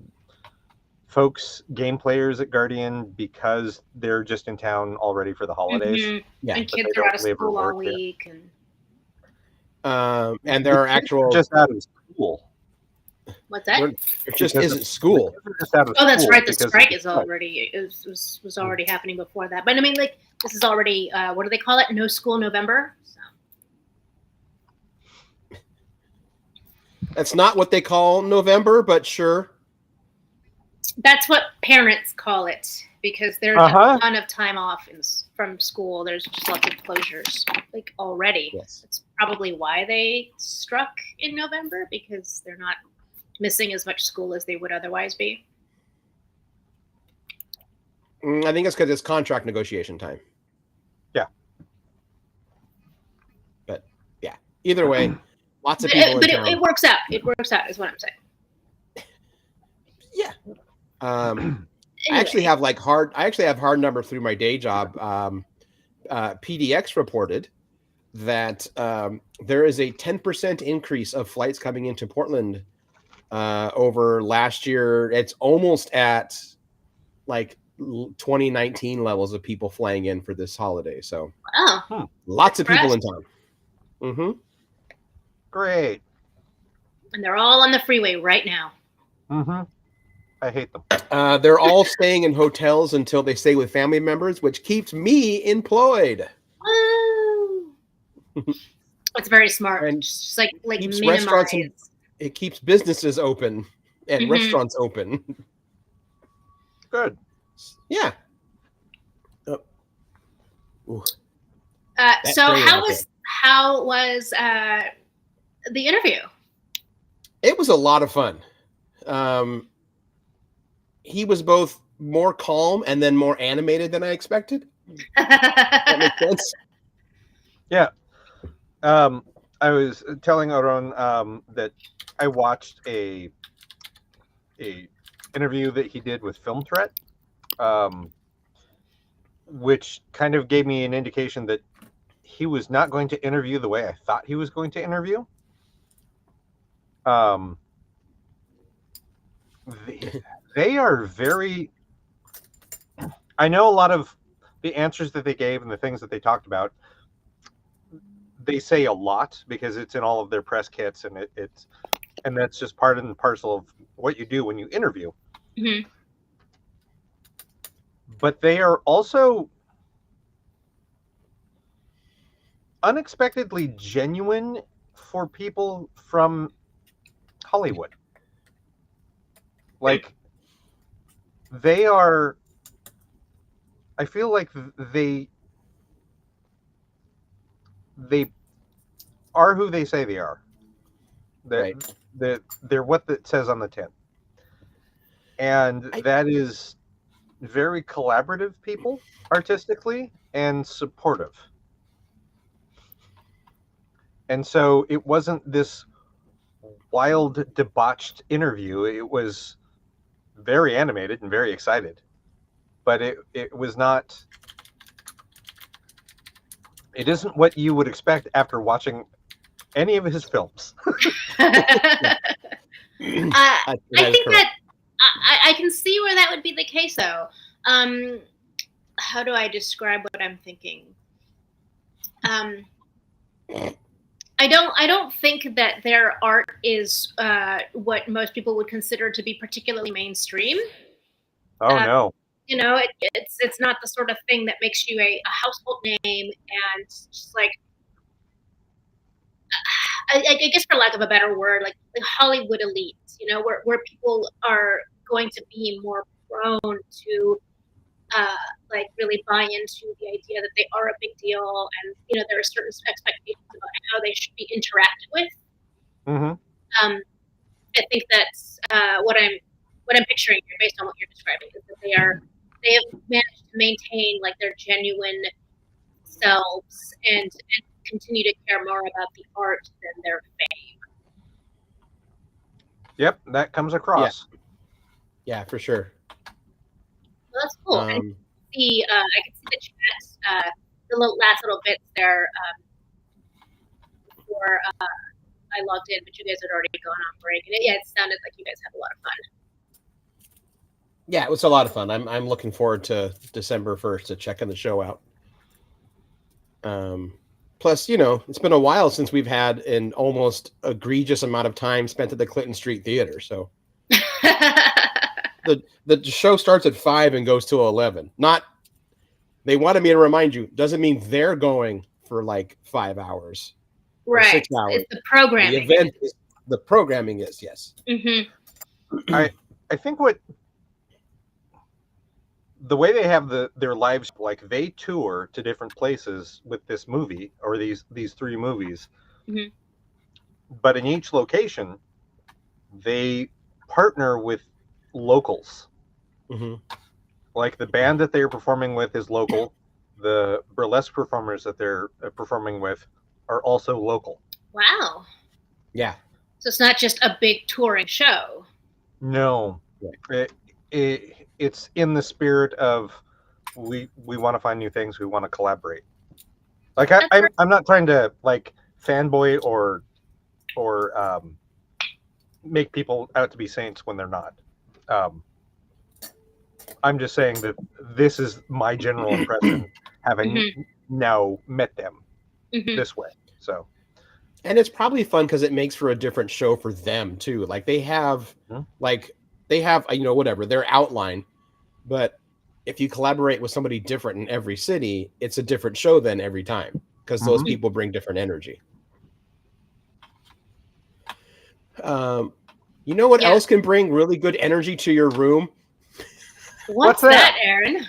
folks, game players at Guardian because they're just in town already for the holidays. Mm-hmm. Yeah, and kids are out of school all week, and there are actual just out of school. What's that? It just isn't school. Oh, that's right. The strike is already was already happening before that. But I mean, like this is already what do they call it? No school November. So. That's not what they call November, but sure. That's what parents call it because there's a ton of time off from school. There's just lots of closures like already. Yes. That's probably why they struck in November because they're not missing as much school as they would otherwise be. I think it's because it's contract negotiation time. Yeah. But yeah, either way, lots of people. But it works out. It works out, is what I'm saying. Yeah. Anyway. I actually have hard numbers through my day job. PDX reported that there is a 10% increase of flights coming into Portland over last year. It's almost at like 2019 levels of people flying in for this holiday. So lots of people in town. Mm-hmm. Great. And they're all on the freeway right now. Mm-hmm. I hate them. They're all staying in hotels until they stay with family members, which keeps me employed. It's very smart. And just like keeps minimize. Restaurants and, it keeps businesses open and restaurants open. Good. Yeah. So how was the interview? It was a lot of fun. He was both more calm and then more animated than I expected. That makes sense. Yeah. I was telling Aaron that I watched a interview that he did with Film Threat, which kind of gave me an indication that he was not going to interview the way I thought he was going to interview. They are very. I know a lot of the answers that they gave and the things that they talked about. They say a lot because it's in all of their press kits, and and that's just part and parcel of what you do when you interview. Mm-hmm. But they are also unexpectedly genuine for people from Hollywood. Like, they are, I feel like they are who they say they are. They're what it says on the tin. And that is very collaborative people, artistically, and supportive. And so it wasn't this wild, debauched interview. It was very animated and very excited. But it was not... It isn't what you would expect after watching any of his films. I think that I can see where that would be the case, though. How do I describe what I'm thinking? I don't think that their art is what most people would consider to be particularly mainstream. Oh no. You know, it's not the sort of thing that makes you a household name and just like, I guess for lack of a better word, like the Hollywood elite, you know, where people are going to be more prone to like really buy into the idea that they are a big deal, and you know there are certain expectations about how they should be interacted with. Mm-hmm. I think that's what I'm picturing here, based on what you're describing, is that they have managed to maintain like their genuine selves and continue to care more about the art than their fame. Yep, that comes across. Yeah, for sure. Well, that's cool. And I can see the chat, the last little bits there before I logged in, but you guys had already gone on break, and it sounded like you guys had a lot of fun. Yeah, it was a lot of fun. I'm looking forward to December 1st to checking the show out. Plus, you know, it's been a while since we've had an almost egregious amount of time spent at the Clinton Street Theater. So the show starts at 5 and goes to 11. Not, they wanted me to remind you, doesn't mean they're going for like 5 hours. Right. 6 hours. It's the programming. The event is, the programming is, yes. Mm-hmm. I think the way they have their lives, like they tour to different places with this movie or these 3 movies, mm-hmm. but in each location they partner with locals. Mm-hmm. Like the band that they're performing with is local. The burlesque performers that they're performing with are also local. Wow. Yeah. So it's not just a big touring show. No. It's in the spirit of we want to find new things, we want to collaborate. Like I'm not trying to like fanboy or make people out to be saints when they're not. I'm just saying that this is my general impression, having mm-hmm. now met them mm-hmm. this way. So, and it's probably fun because it makes for a different show for them too. Like they have, you know, whatever their outline, but if you collaborate with somebody different in every city, it's a different show then every time because those people bring different energy. You know what else can bring really good energy to your room? What's that, Aaron?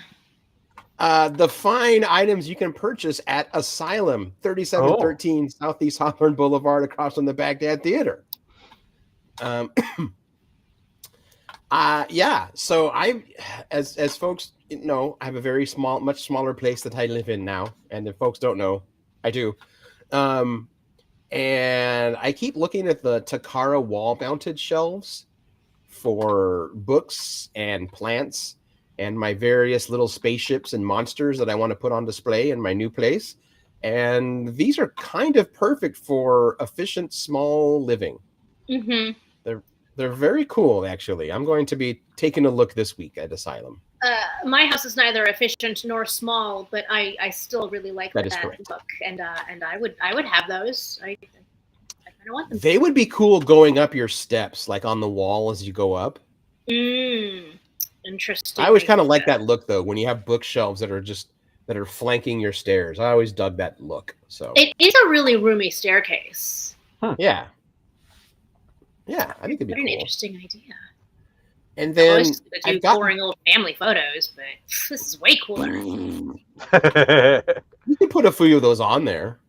The fine items you can purchase at Asylum, 3713 Southeast Hawthorne Boulevard, across from the Baghdad Theater. So as folks know, I have a very small, much smaller place that I live in now, and if folks don't know, I do. And I keep looking at the Takara wall-mounted shelves for books and plants and my various little spaceships and monsters that I want to put on display in my new place. And these are kind of perfect for efficient, small living. Mm-hmm. They're very cool, actually. I'm going to be taking a look this week at Asylum. My house is neither efficient nor small, but I still really like that book, and I would have those. I kind of want them. They would be cool going up your steps, like on the wall as you go up. Interesting. I always kind of like that look, though, when you have bookshelves that are flanking your stairs. I always dug that look. So it is a really roomy staircase. Yeah. Yeah, I think it'd be an interesting idea. And then I've got boring old family photos, but this is way cooler. You can put a few of those on there,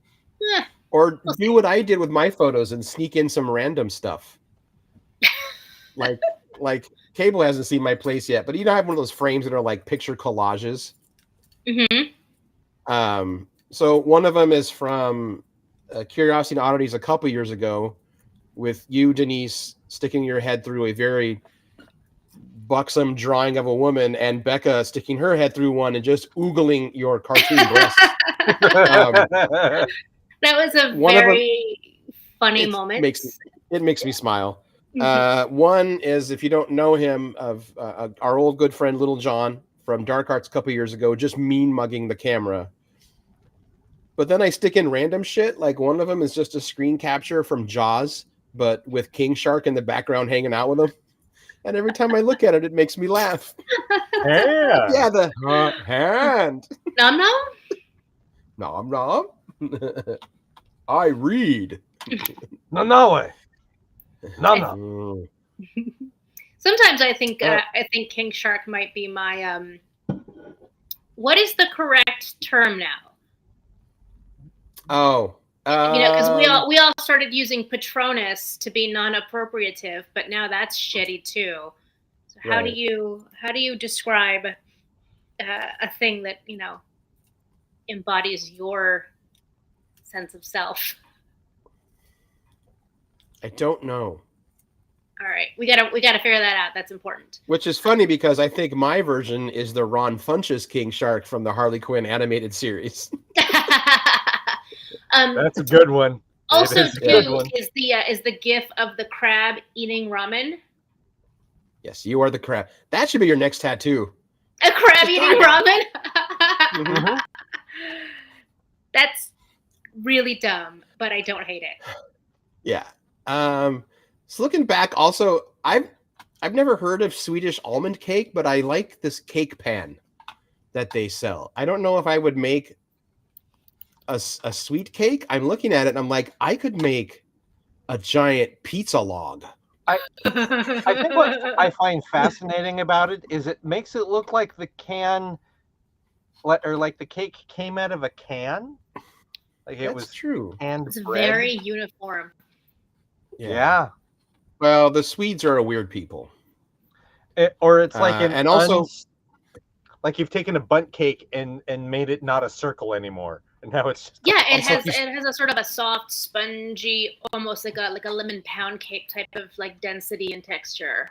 or do what I did with my photos and sneak in some random stuff. like Cable hasn't seen my place yet, but you know I have one of those frames that are like picture collages. Mm-hmm. So one of them is from Curiosity and Oddities a couple years ago, with you, Denise, sticking your head through a very buxom drawing of a woman, and Becca sticking her head through one and just oogling your cartoon breasts. That was a very funny moment. It makes me smile. One is, if you don't know him, of our old good friend Little John from Dark Arts a couple years ago, just mean mugging the camera. But then I stick in random shit. Like one of them is just a screen capture from Jaws, but with King Shark in the background hanging out with him. And every time I look at it, it makes me laugh. Yeah. Yeah, the hand. Nom nom. Nom nom. I read. No way. No. Mm. Sometimes I think King Shark might be my what is the correct term now? Oh. Because we all started using Patronus to be non-appropriative, but now that's shitty too. So how do you describe a thing that embodies your sense of self? I don't know. All right, we gotta figure that out. That's important. Which is funny because I think my version is the Ron Funches King Shark from the Harley Quinn animated series. That's a good one. Also, It is a good one. is the gif of the crab eating ramen. Yes, you are the crab. That should be your next tattoo. A crab eating ramen. Mhm. That's really dumb, but I don't hate it. Yeah. So looking back, also, I've never heard of Swedish almond cake, but I like this cake pan that they sell. I don't know if I would make a sweet cake. I'm looking at it and I'm like, I could make a giant pizza log. I think what I find fascinating about it is it makes it look like the can, or like the cake came out of a can. Like it That's was true. canned It's bread. very uniform. Yeah. Well, the Swedes are a weird people. Or it's like and also like you've taken a bundt cake and made it not a circle anymore, and now it's just Yeah, it Also, has a sort of a soft, spongy, almost like a lemon pound cake type of like density and texture.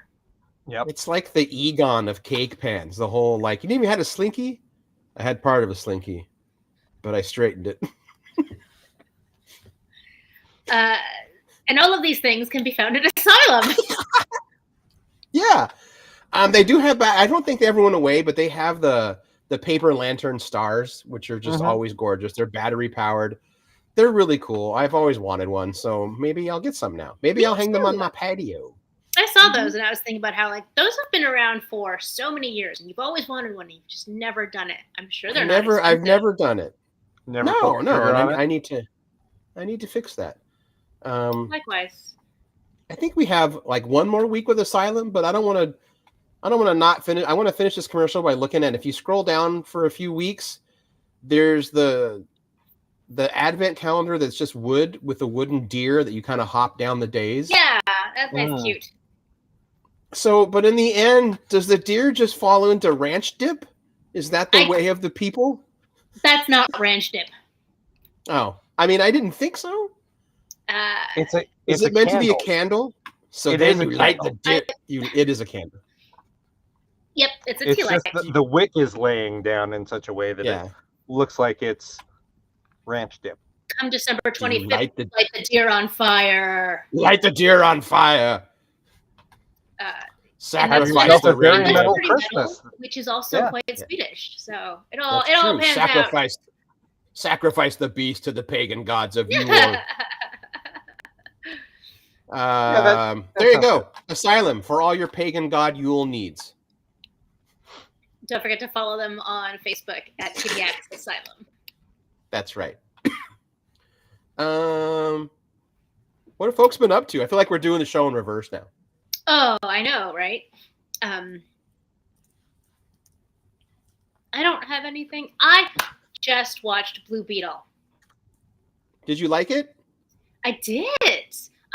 Yep. It's like the Egon of cake pans. The whole you didn't even had a slinky. I had part of a slinky, but I straightened it. And all of these things can be found at Asylum. Yeah. They do have. I don't think they ever went away, but they have the paper lantern stars, which are just always gorgeous. They're battery powered. They're really cool. I've always wanted one, so maybe I'll get some now. Maybe I'll hang them on my patio. I saw those and I was thinking about how those have been around for so many years, and you've always wanted one, and you've just never done it. I'm sure they're not expensive. I've never done it. never pulled the trigger on it. I need to fix that. Likewise. I think we have one more week with Asylum, but I don't want to not finish. I want to finish this commercial by looking at, if you scroll down for a few weeks, there's the advent calendar that's just wood with a wooden deer that you kind of hop down the days. Yeah, that's cute. So, but in the end, does the deer just fall into ranch dip? Is that the way of the people? That's not ranch dip. Oh, I mean, I didn't think so. Is it meant to be a candle? So It then is a you light candle. the dip. It is a candle. Yep, it's a It's tea light. just the wick is laying down in such a way that it looks like it's ranch dip. Come December You 25th, light light the deer on fire. Light the deer on fire. Sacrifice yourself the a very And that's metal pretty Christmas. which is also Yeah. quite Swedish. So it That's all true. pans Sacrifice the beast to the pagan gods of Yule. out. There you go. Asylum for all your pagan god Yule needs. Don't forget to follow them on Facebook at Pediatrics Asylum. That's right. What have folks been up to? I feel like we're doing the show in reverse now. Oh, I know, right? I don't have anything. I just watched Blue Beetle. Did you like it? I did.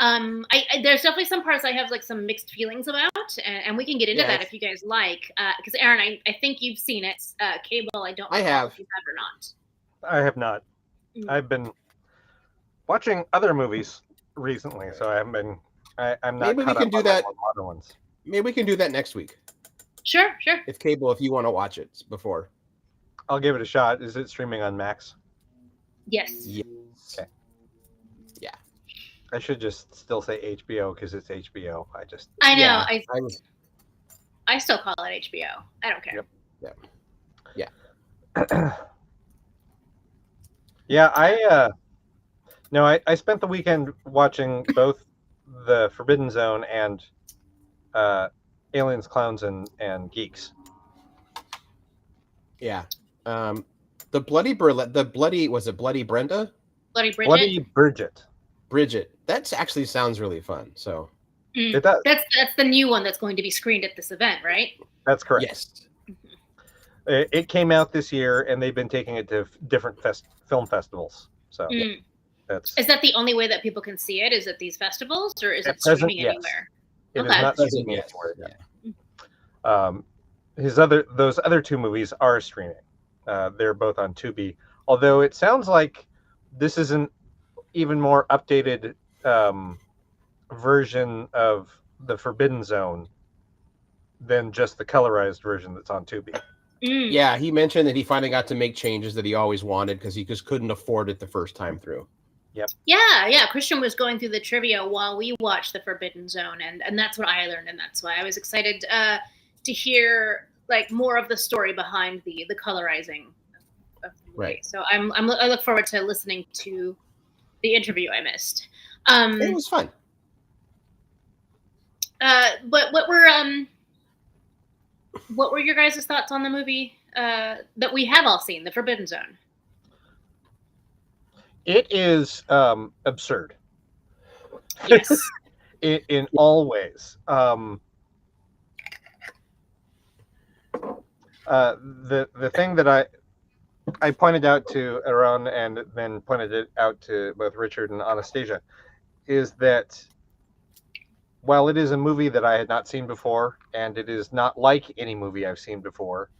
There's definitely some parts I have some mixed feelings about, and we can get into that if you guys like. Because Aaron, I think you've seen it. Cable, I don't know if you have or not. I have not. I've been watching other movies recently, so I haven't been. I'm not. Maybe we can do that. Modern ones. Maybe we can do that next week. Sure. If you want to watch it before. I'll give it a shot. Is it streaming on Max? Yes. Okay. Yeah. I should just still say HBO because it's HBO. I know. Yeah, I still call it HBO. I don't care. Yep. Yeah. Yeah. I spent the weekend watching both The Forbidden Zone and Aliens, Clowns, and Geeks. Yeah. The bloody was it Bloody Brenda? Bloody Bridget. Bloody Bridget. Bridget. That actually sounds really fun. So It does. That's the new one that's going to be screened at this event, right? That's correct. yes. It came out this year, and they've been taking it to different film festivals. So that's. Is that the only way that people can see it? Is it these festivals, or is At it present, streaming yes. anywhere? It is Okay. not Present, streaming yes. anywhere yet. Yeah. Those other two movies are streaming. They're both on Tubi. Although it sounds like this is an even more updated version of the Forbidden Zone than just the colorized version that's on Tubi. Yeah, he mentioned that he finally got to make changes that he always wanted because he just couldn't afford it the first time through. Yeah. Christian was going through the trivia while we watched the Forbidden Zone, and that's what I learned, and that's why I was excited to hear like more of the story behind the colorizing of the movie. Right. So I look forward to listening to the interview I missed. It was fun. But what were your guys' thoughts on the movie that we have all seen, The Forbidden Zone? It is absurd. Yes. in all ways. The thing that I pointed out to Aaron and then pointed it out to both Richard and Anastasia is that while it is a movie that I had not seen before, and it is not like any movie I've seen before,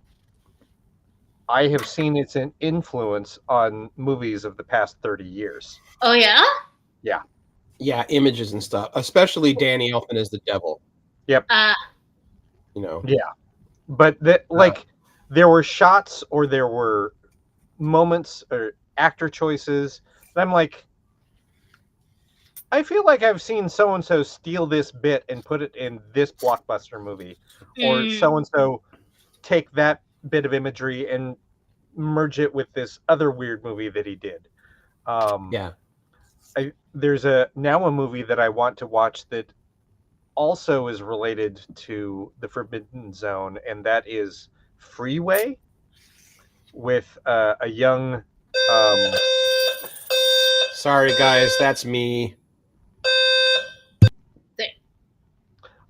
I have seen its influence on movies of the past 30 years. Oh yeah? Yeah, images and stuff, especially Danny Elfman as the devil. Yep. You know. Yeah. But there were shots or there were moments or actor choices that I'm like, I feel like I've seen so-and-so steal this bit and put it in this blockbuster movie, or so-and-so take that bit of imagery and merge it with this other weird movie that he did. Yeah. There's now a movie that I want to watch that also is related to the Forbidden Zone, and that is Freeway with a young... Sorry, guys, that's me.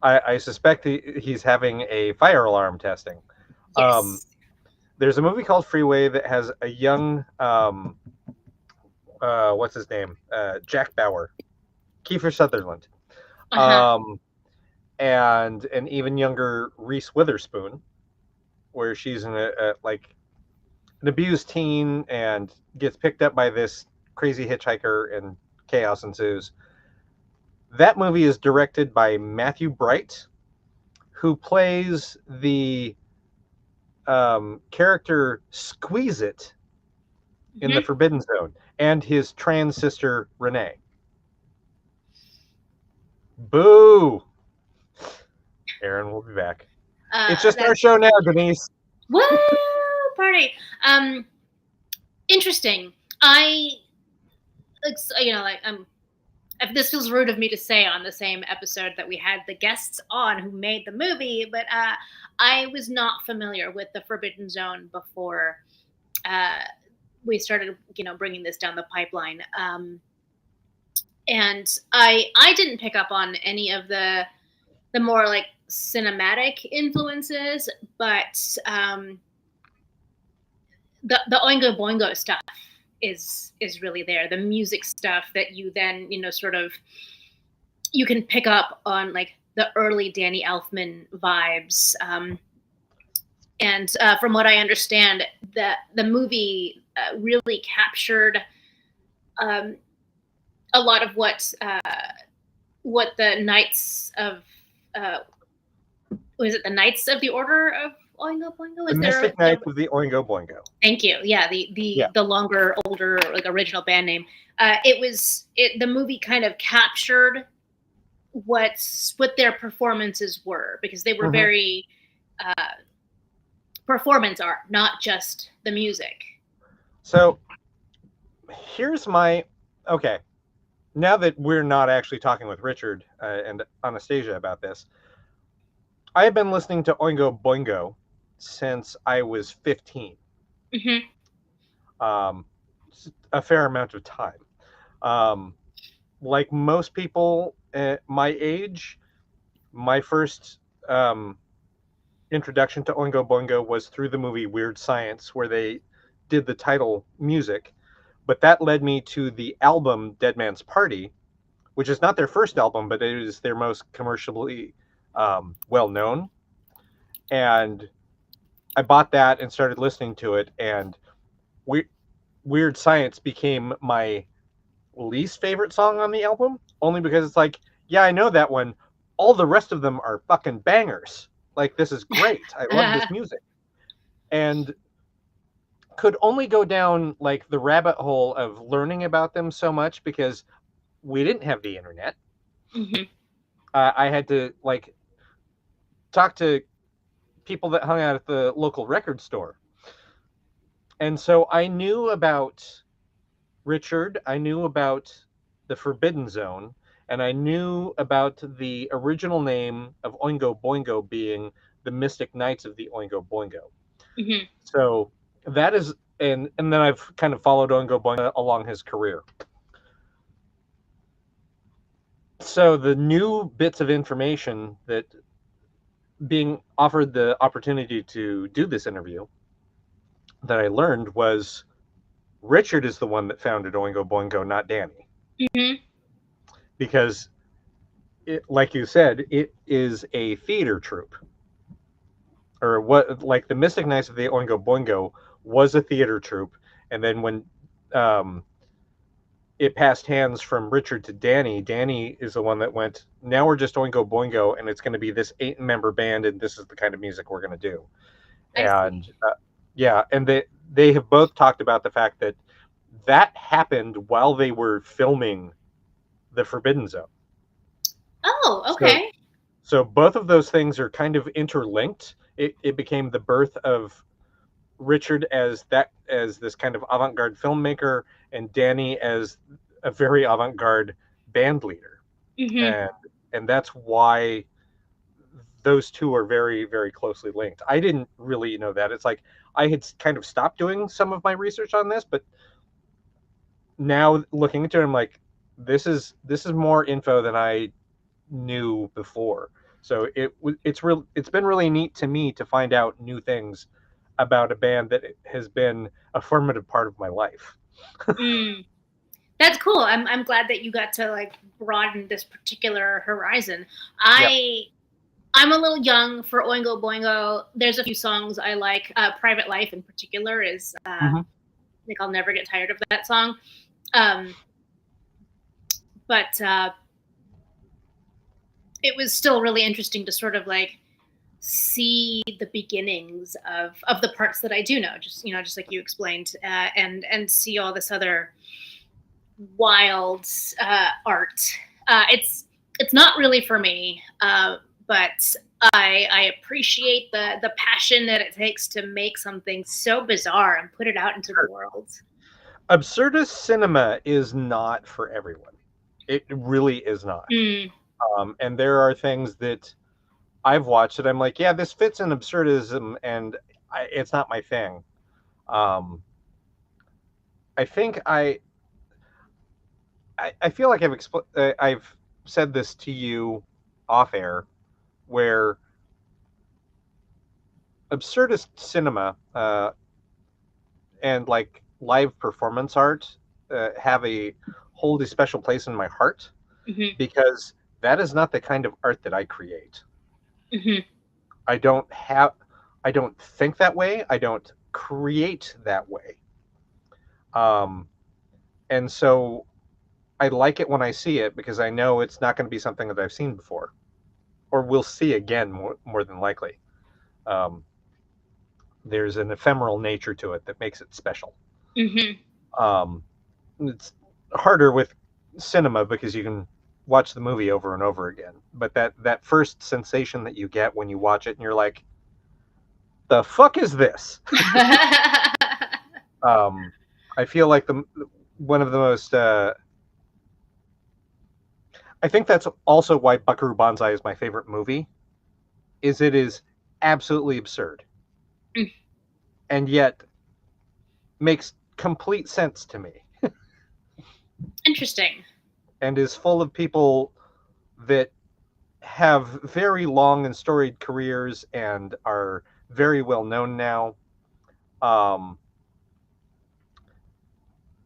I suspect he's having a fire alarm testing. Yes. There's a movie called Freeway that has a young, what's his name? Jack Bauer, Kiefer Sutherland, and an even younger Reese Witherspoon, where she's an abused teen and gets picked up by this crazy hitchhiker and chaos ensues. That movie is directed by Matthew Bright, who plays the character Squeeze It in the Forbidden Zone, and his trans sister Renee. Boo! Aaron will be back. It's just our show now, Denise. Woo! Party. Interesting. This feels rude of me to say on the same episode that we had the guests on who made the movie, but I was not familiar with the Forbidden Zone before we started, bringing this down the pipeline. And I didn't pick up on any of the more like cinematic influences, but the Oingo Boingo stuff is really there. The music stuff that you then, you can pick up on like the early Danny Elfman vibes. And from what I understand, the movie really captured a lot of what the Knights of was it the Knights of the Order of Oingo Boingo? The Mystic Knights of the Oingo Boingo. Thank you. Yeah, the longer, older, like original band name. The movie kind of captured what their performances were, because they were very performance art, not just the music. So here's okay. Now that we're not actually talking with Richard and Anastasia about this, I have been listening to Oingo Boingo since I was 15. Mm-hmm. A fair amount of time. Like most people at my age, my first introduction to Oingo Boingo was through the movie Weird Science, where they did the title music. But that led me to the album Dead Man's Party, which is not their first album, but it is their most commercially well known. And I bought that and started listening to it, and Weird Science became my least favorite song on the album, only because it's like, yeah, I know that one. All the rest of them are fucking bangers. Like, this is great. I love this music. And could only go down like the rabbit hole of learning about them so much because we didn't have the internet. Mm-hmm. I had to like talk to people that hung out at the local record store. And so I knew about Richard, I knew about the Forbidden Zone, and I knew about the original name of Oingo Boingo being the Mystic Knights of the Oingo Boingo. Mm-hmm. So that is, and then I've kind of followed Oingo Boingo along his career. So the new bits of information that being offered the opportunity to do this interview that I learned was Richard is the one that founded Oingo Boingo, not Danny. Mm-hmm. Because, like you said, it is a theater troupe. Or what, like the Mystic Knights of the Oingo Boingo was a theater troupe. And then when it passed hands from Richard to Danny, Danny is the one that went, now we're just Oingo Boingo, and it's going to be this 8-member band, and this is the kind of music we're going to do. And yeah, and they have both talked about the fact that happened while they were filming the Forbidden Zone. Oh, okay. So both of those things are kind of interlinked. It became the birth of Richard as this kind of avant-garde filmmaker, and Danny as a very avant-garde band leader. Mm-hmm. And that's why those two are very, very closely linked. I didn't really know that. It's like I had kind of stopped doing some of my research on this, but now looking into it, I'm like, this is more info than I knew before. So it's been really neat to me to find out new things about a band that has been a formative part of my life. That's cool. I'm glad that you got to like broaden this particular horizon. I'm a little young for Oingo Boingo. There's a few songs I like. Private Life in particular is I think I'll never get tired of that song. But it was still really interesting to sort of like see the beginnings of the parts that I do know, just like you explained, and see all this other wild art. It's not really for me, but I appreciate the passion that it takes to make something so bizarre and put it out into the world. Absurdist cinema is not for everyone. It really is not. And there are things that I've watched that I'm like, yeah, this fits in absurdism, and it's not my thing. I think I feel like I've said this to you off air, where absurdist cinema and like live performance art have a wholly special place in my heart, because that is not the kind of art that I create. I don't think that way. I don't create that way. And so I like it when I see it, because I know it's not going to be something that I've seen before or will see again, more than likely. There's an ephemeral nature to it that makes it special. It's harder with cinema because you can watch the movie over and over again. But that first sensation that you get when you watch it and you're like, the fuck is this? I feel like one of the most... I think that's also why Buckaroo Banzai is my favorite movie, is it is absolutely absurd. Mm. And yet makes complete sense to me. Interesting. And is full of people that have very long and storied careers and are very well known now.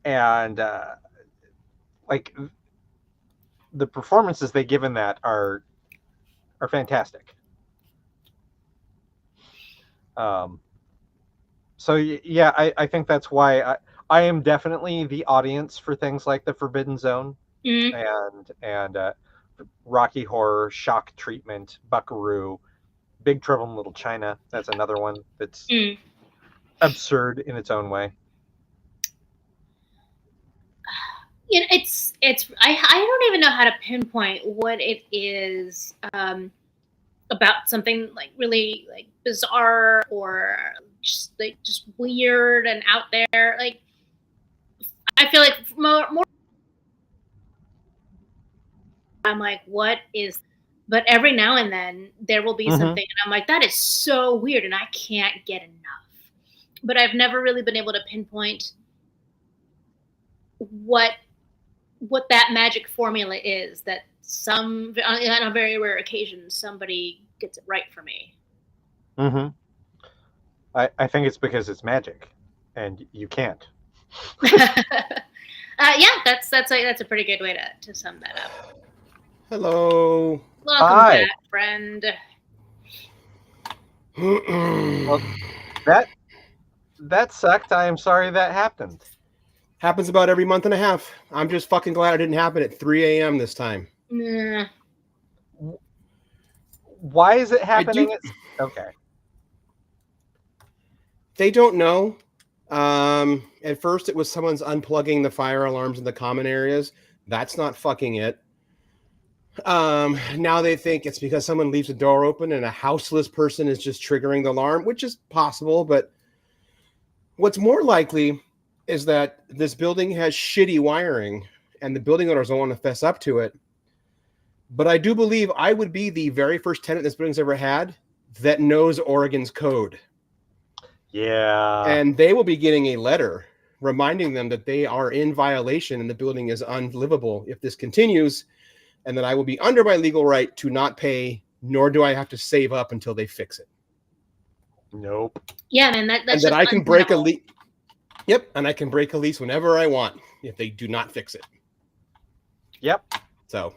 And like the performances they give in that are fantastic. So yeah, I think that's why I am definitely the audience for things like The Forbidden Zone and Rocky Horror, Shock Treatment, Buckaroo, Big Trouble in Little China. That's another one that's absurd in its own way. You know, it's I don't even know how to pinpoint what it is about something like really like bizarre or just weird and out there. Like I feel like more I'm like, what is? But every now and then there will be something, and I'm like, that is so weird, and I can't get enough. But I've never really been able to pinpoint what that magic formula is. That on a very rare occasion somebody gets it right for me. I think it's because it's magic, and you can't. Yeah, that's a pretty good way to sum that up. Hello. Welcome back, friend. Well, that sucked. I am sorry that happened. Happens about every month and a half. I'm just fucking glad it didn't happen at 3 a.m. this time. Nah. Why is it happening? Okay. They don't know. At first, it was someone's unplugging the fire alarms in the common areas. That's not fucking it. Now they think it's because someone leaves the door open and a houseless person is just triggering the alarm, which is possible. But what's more likely is that this building has shitty wiring and the building owners don't want to fess up to it. But I do believe I would be the very first tenant this building's ever had that knows Oregon's code. Yeah. And they will be getting a letter reminding them that they are in violation and the building is unlivable if this continues, and that I will be under my legal right to not pay, nor do I have to save up until they fix it. Nope. Yeah, man, that's and that I can break a lease. Yep, and I can break a lease whenever I want if they do not fix it. Yep. So,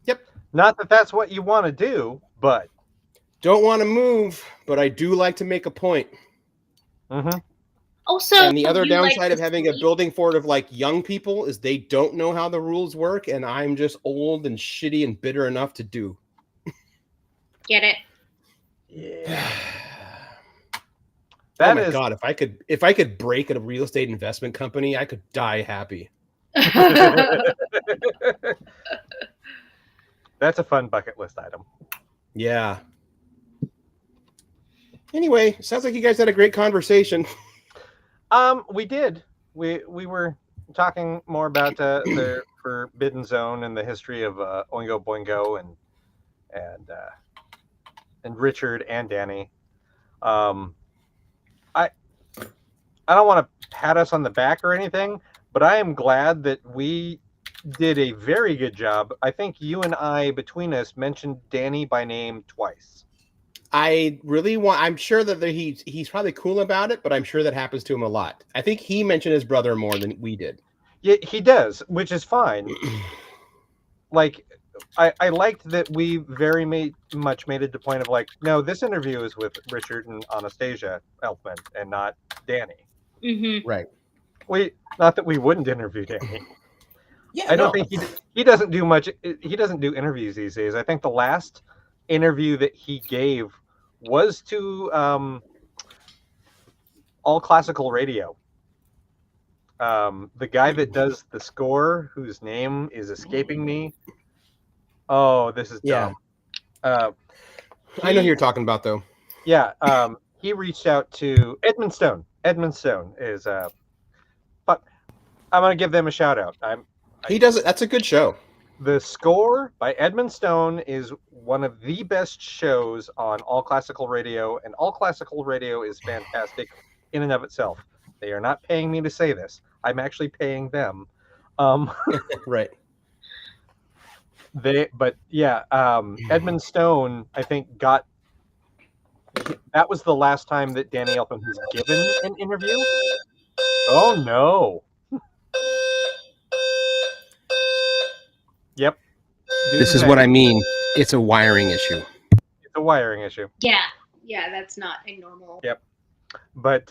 yep. Not that that's what you want to do, but don't want to move, but I do like to make a point. Also, and the other downside of having a building for of like young people is they don't know how the rules work, and I'm just old and shitty and bitter enough to do. Get it? Yeah. Oh my God, if I could break at a real estate investment company, I could die happy. That's a fun bucket list item. Yeah. Anyway, sounds like you guys had a great conversation. We did. We were talking more about the Forbidden Zone and the history of Oingo Boingo and Richard and Danny. I don't want to pat us on the back or anything, but I am glad that we did a very good job. I think you and I, between us, mentioned Danny by name twice. I really want. I'm sure that he's probably cool about it, but I'm sure that happens to him a lot. I think he mentioned his brother more than we did. Yeah, he does, which is fine. Like, I liked that we very much made it a point of like, no, this interview is with Richard and Anastasia Elfman and not Danny. Right. Not that we wouldn't interview Danny. Yeah, I don't think he doesn't do much. He doesn't do interviews these days. I think the last interview that he gave was to All Classical Radio. The guy that does the score, whose name is escaping me. Oh, this is dumb. I know who you're talking about, though. Yeah, he reached out to Edmund Stone. Edmund Stone is, but I'm gonna give them a shout out. He does it. That's a good show. The score by Edmund Stone is one of the best shows on All Classical Radio, and All Classical Radio is fantastic in and of itself. They are not paying me to say this. I'm actually paying them. Right. Edmund Stone, I think, that was the last time that Danny Elfman has given an interview. Oh no. Yep. This is what I mean. It's a wiring issue. It's a wiring issue. Yeah, that's not a normal. Yep. But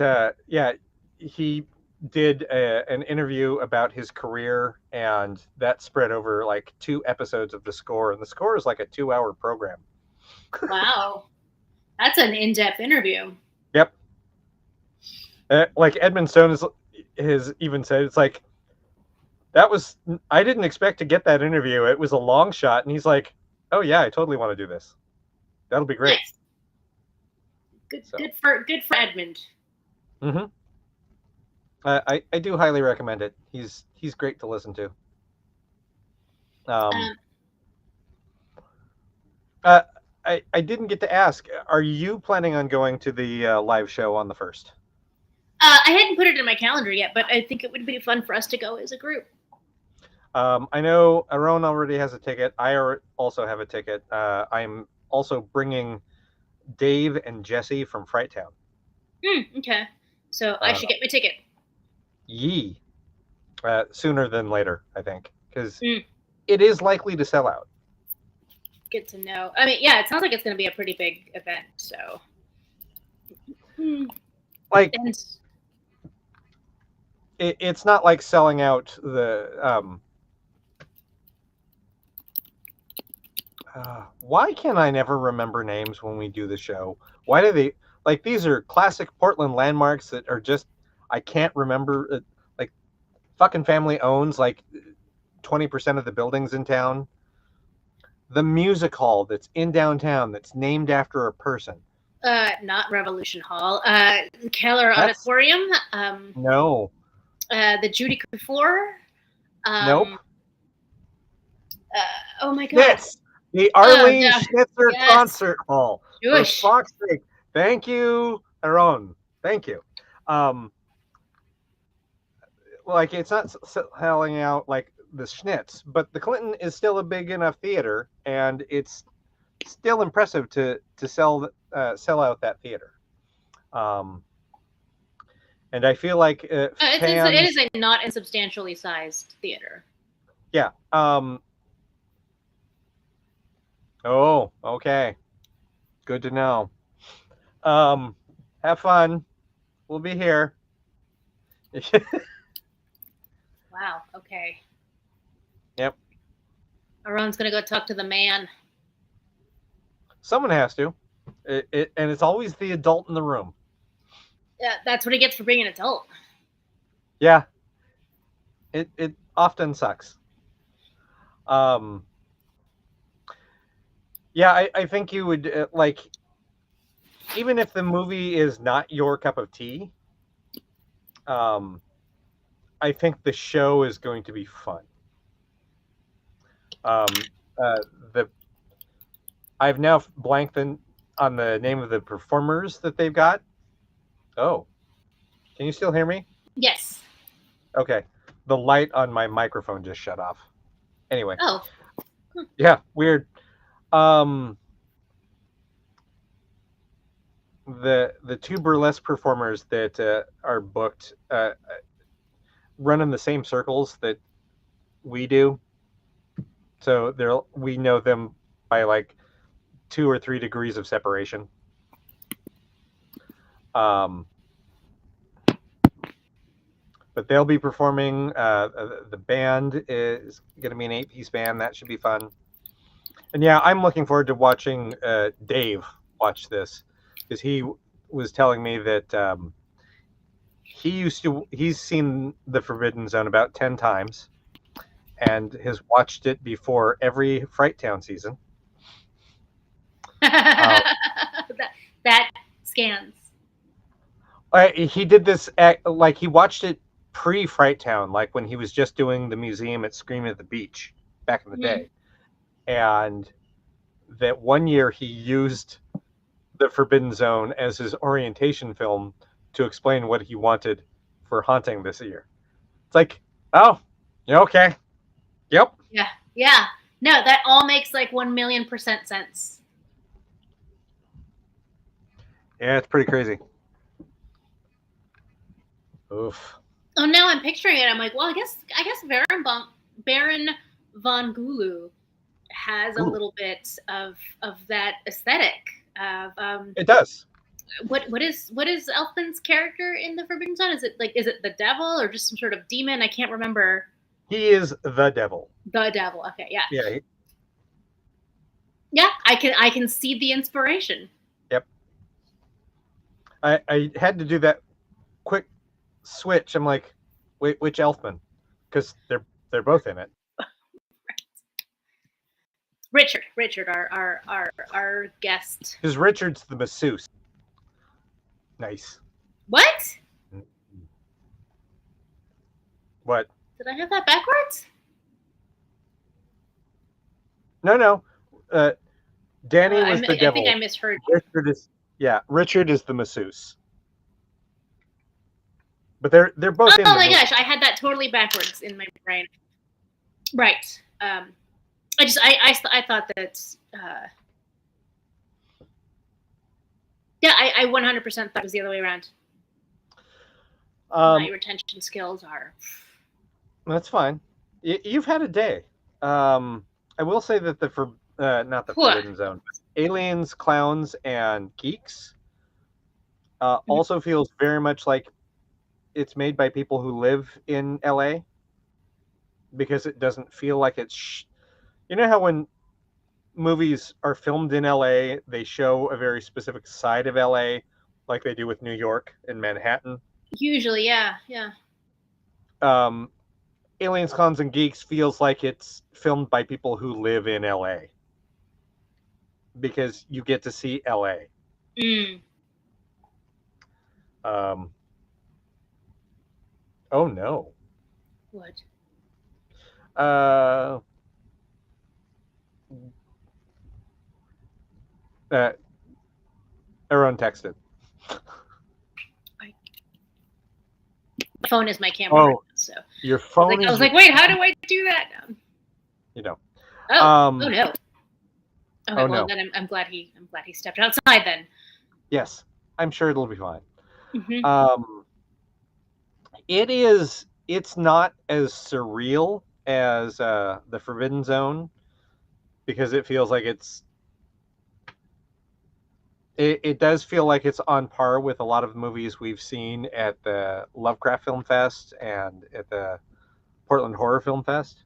he did an interview about his career, and that spread over like 2 episodes of the score, and the score is like a 2-hour program. Wow, that's an in-depth interview. Yep. Like Edmund Stone has even said, it's like, I didn't expect to get that interview. It was a long shot, and he's like, oh yeah, I totally want to do this. That'll be great. Nice. Good for Edmund. Mm-hmm. I do highly recommend it. He's great to listen to. I didn't get to ask. Are you planning on going to the live show on the 1st? I hadn't put it in my calendar yet, but I think it would be fun for us to go as a group. I know Aaron already has a ticket. I also have a ticket. I'm also bringing Dave and Jesse from Fright Town. Okay. So I should get my ticket. Sooner than later, I think, because it is likely to sell out. Good to know. I mean, yeah, it sounds like it's going to be a pretty big event. So, like, it's not like selling out the. Why can I never remember names when we do the show? Why do they like these are classic Portland landmarks that are just I can't remember. Like, fucking family owns like 20% of the buildings in town. The music hall that's in downtown that's named after a person. Not Revolution Hall. Keller Auditorium. No. The Judy Couture. Nope. Oh my God. Yes. The Arlene no. Schnitzer Concert Hall. Jewish. For fuck's sake. Thank you, Aaron. Thank you. Like, it's not selling out like the Schnitz, but the Clinton is still a big enough theater, and it's still impressive to sell out that theater. And I feel like it is a not insubstantially sized theater. Yeah. Oh, okay. Good to know. Have fun. We'll be here. Wow. Okay. Yep. Aaron's gonna go talk to the man. Someone has to. And it's always the adult in the room. Yeah, that's what he gets for being an adult. Yeah. It often sucks. Yeah, I think you would like, even if the movie is not your cup of tea, I think the show is going to be fun. I've now blanked on the name of the performers that they've got. Oh, can you still hear me? Yes. Okay. The light on my microphone just shut off. Anyway. Oh. Yeah, weird. The 2 burlesque performers that are booked run in the same circles that we do. So we know them by like 2 or 3 degrees of separation. But they'll be performing. The band is going to be an 8-piece band. That should be fun. And yeah, I'm looking forward to watching Dave watch this, because he was telling me that he's seen The Forbidden Zone about 10 times and has watched it before every Fright Town season. That scans. He did this like he watched it pre-Fright Town, like when he was just doing the museum at Scream at the Beach. back in the Mhm. day. And that one year he used The Forbidden Zone as his orientation film to explain what he wanted for Haunting this year. It's like, oh, yeah, okay. Yep. Yeah. Yeah. No, that all makes like 1,000,000% sense. Yeah, it's pretty crazy. Oof. Oh, now I'm picturing it. I'm like, well, I guess Baron von Gulu has a Ooh. little bit of that aesthetic of It does. what is Elfman's character in the Forbidden Zone? Is it the devil or just some sort of demon? I can't remember. He is the devil. The devil. Okay, yeah. Yeah. Yeah, I can see the inspiration. Yep. I had to do that quick switch. I'm like, wait, which Elfman? Because they're both in it. Richard, our guest. Because Richard's the masseuse. Nice. What? What? Did I have that backwards? No. Danny was the devil. I think I misheard you. Richard is the masseuse. But they're both in the Oh my movie. gosh, I had that totally backwards in my brain. Right. I thought that. I 100% thought it was the other way around. My retention skills are. That's fine. You've had a day. I will say that not the What? Forbidden Zone, Aliens, Clowns, and Geeks also feels very much like it's made by people who live in LA, because it doesn't feel like it's. You know how when movies are filmed in LA, they show a very specific side of LA, like they do with New York and Manhattan. Usually, yeah. Aliens, Clowns, and Geeks feels like it's filmed by people who live in LA, because you get to see LA. Oh no. What? Everyone texted. My phone is my camera. Oh, right now, so your phone. I was like, wait, how do I do that? You know. Oh no. Okay, Oh, no. Then I'm glad he stepped outside then. Yes, I'm sure it'll be fine. Mm-hmm. It's not as surreal as the Forbidden Zone, because it feels like it does feel like it's on par with a lot of movies we've seen at the Lovecraft Film Fest and at the Portland Horror Film Fest.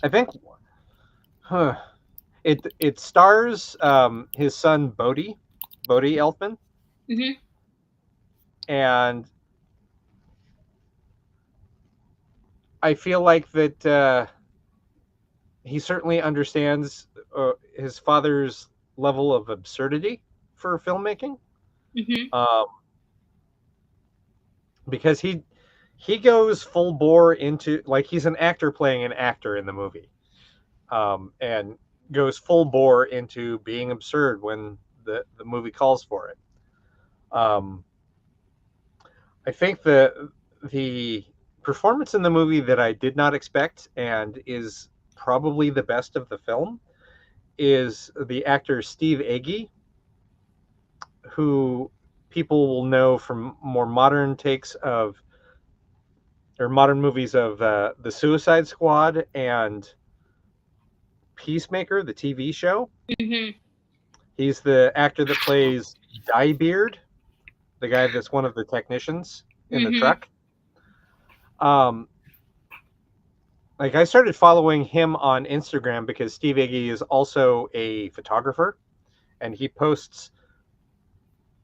I think it stars his son Bodhi Elfman. Mm-hmm. And I feel like that he certainly understands his father's level of absurdity for filmmaking. Mm-hmm. Because he goes full bore into, like, he's an actor playing an actor in the movie, and goes full bore into being absurd when the movie calls for it. I think the performance in the movie that I did not expect, and is probably the best of the film, is the actor Steve Agee, who people will know from more modern takes of, or modern movies of, The Suicide Squad and Peacemaker, the TV show. Mm-hmm. He's the actor that plays Diebeard, the guy that's one of the technicians in the truck. Like, I started following him on Instagram because Steve Agee is also a photographer, and he posts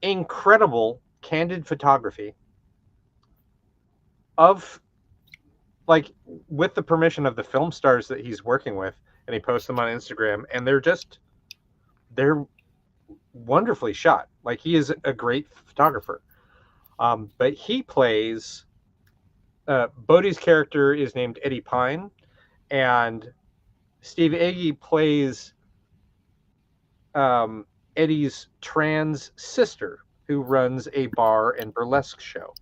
incredible candid photography of, like, with the permission of the film stars that he's working with, and he posts them on Instagram, and they're wonderfully shot. Like, he is a great photographer. But he plays Bodhi's character is named Eddie Pine, and Steve Agee plays Eddie's trans sister, who runs a bar and burlesque show.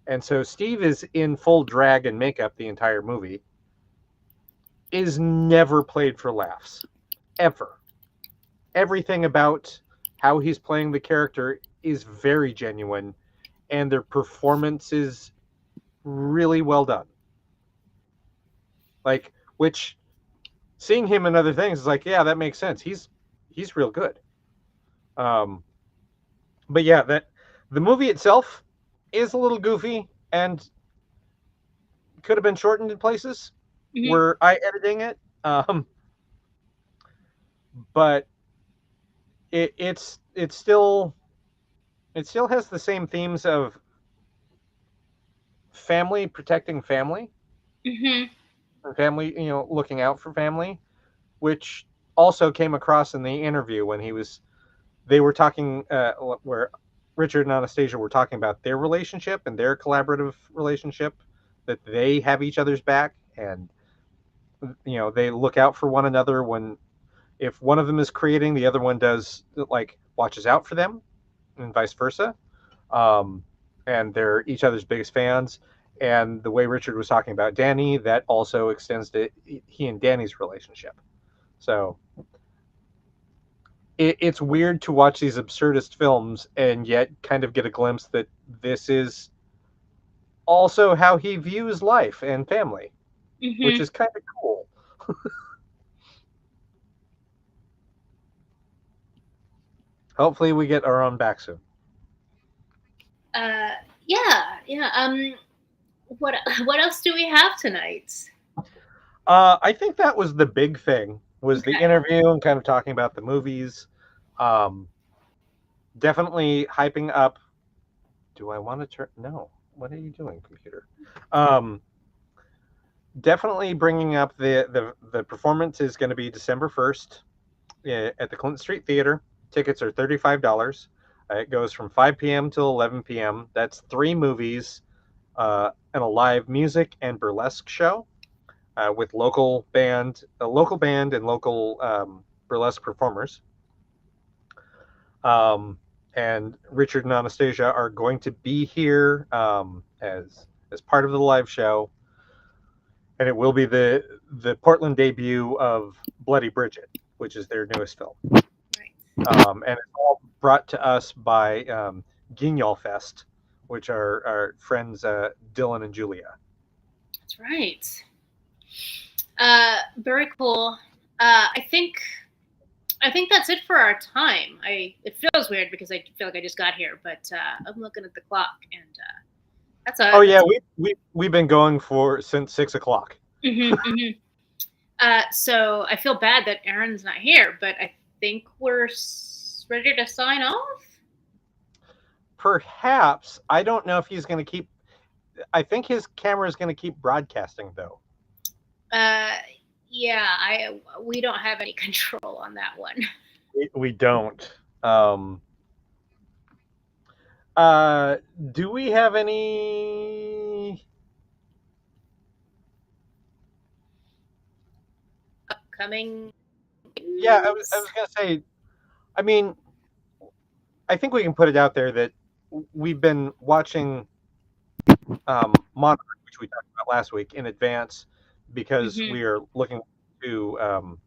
And so Steve is in full drag and makeup the entire movie. Is never played for laughs, ever. Everything about how he's playing the character is very genuine, and their performance is really well done. Like, which, seeing him in other things is like, yeah, that makes sense. He's real good. But yeah, that the movie itself is a little goofy and could have been shortened in places. Were I editing it, but it still has the same themes of family protecting family, and family, looking out for family, which also came across in the interview when they were talking, where Richard and Anastasia were talking about their relationship and their collaborative relationship, that they have each other's back, and they look out for one another when, if one of them is creating, the other one does, like, watches out for them, and vice versa. And they're each other's biggest fans. And the way Richard was talking about Danny, that also extends to he and Danny's relationship. So it's weird to watch these absurdist films and yet kind of get a glimpse that this is also how he views life and family, which is kind of cool. Hopefully we get our own back soon. Yeah. What else do we have tonight? I think that was the big thing, was the interview and kind of talking about the movies. Definitely hyping up. Do I want to turn? No. What are you doing, computer? Definitely bringing up the performance is going to be December 1st at the Clinton Street Theater. Tickets are $35. It goes from 5 p.m. till 11 p.m. That's 3 movies and a live music and burlesque show with a local band and local burlesque performers. And Richard and Anastasia are going to be here as part of the live show, and it will be the Portland debut of Bloody Bridget, which is their newest film. And it's all brought to us by GuignolFest, which are our friends Dylan and Julia. That's right. Very cool. I think that's it for our time. It feels weird because I feel like I just got here, but I'm looking at the clock, and that's a. Oh yeah, we've been going since 6 o'clock. So I feel bad that Aaron's not here, but I think we're ready to sign off. Perhaps. I don't know if he's going to keep. I think his camera is going to keep broadcasting, though. Yeah, we don't have any control on that one. We don't. Do we have any upcoming? Yeah, I was going to say. I mean, I think we can put it out there that we've been watching Monarch, which we talked about last week, in advance, because we are looking to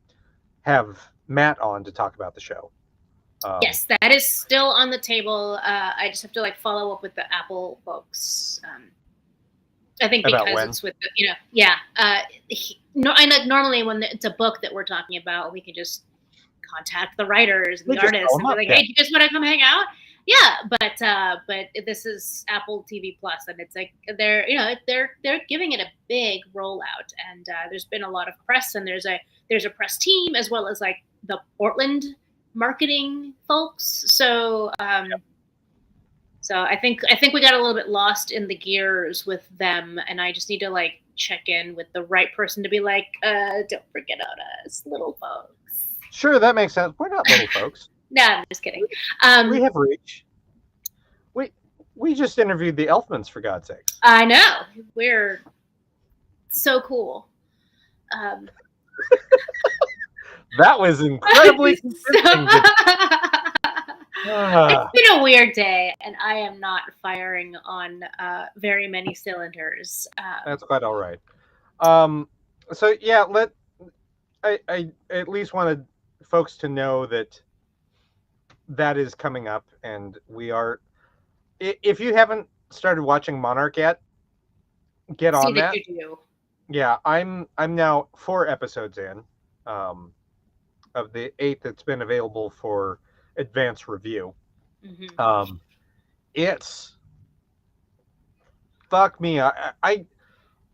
have Matt on to talk about the show. Yes, that is still on the table. I just have to follow up with the Apple folks. I think because it's with normally when it's a book that we're talking about, we can just contact the writers and the artists and be like, hey, do you just want to come hang out? Yeah, but this is Apple TV Plus, and it's like they're giving it a big rollout, and there's been a lot of press, and there's a press team as well as the Portland marketing folks. So so I think we got a little bit lost in the gears with them, and I just need to check in with the right person to be like, don't forget about us, little folks. Sure, that makes sense. We're not little folks. No, I'm just kidding. We have reach. We just interviewed the Elfmans, for God's sakes. I know. We're so cool. That was incredibly convincing. It's been a weird day, and I am not firing on very many cylinders. That's quite all right. So yeah, I at least wanted folks to know that that is coming up, and we are. If you haven't started watching Monarch yet, get See on that that. you do. Yeah, I'm now 4 episodes in, of the 8 that's been available for advanced review. Mm-hmm. It's fuck me. I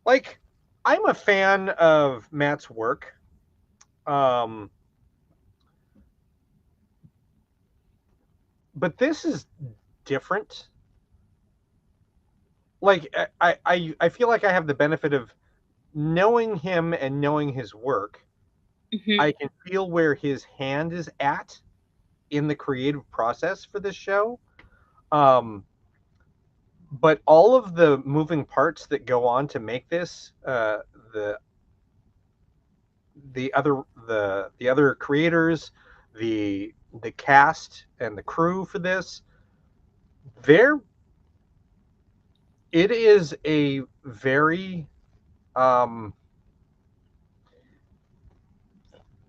like. I'm a fan of Matt's work. But this is different. Like I feel like I have the benefit of knowing him and knowing his work. Mm-hmm. I can feel where his hand is at in the creative process for this show. But all of the moving parts that go on to make this, the other creators, the cast and the crew for this, it is a very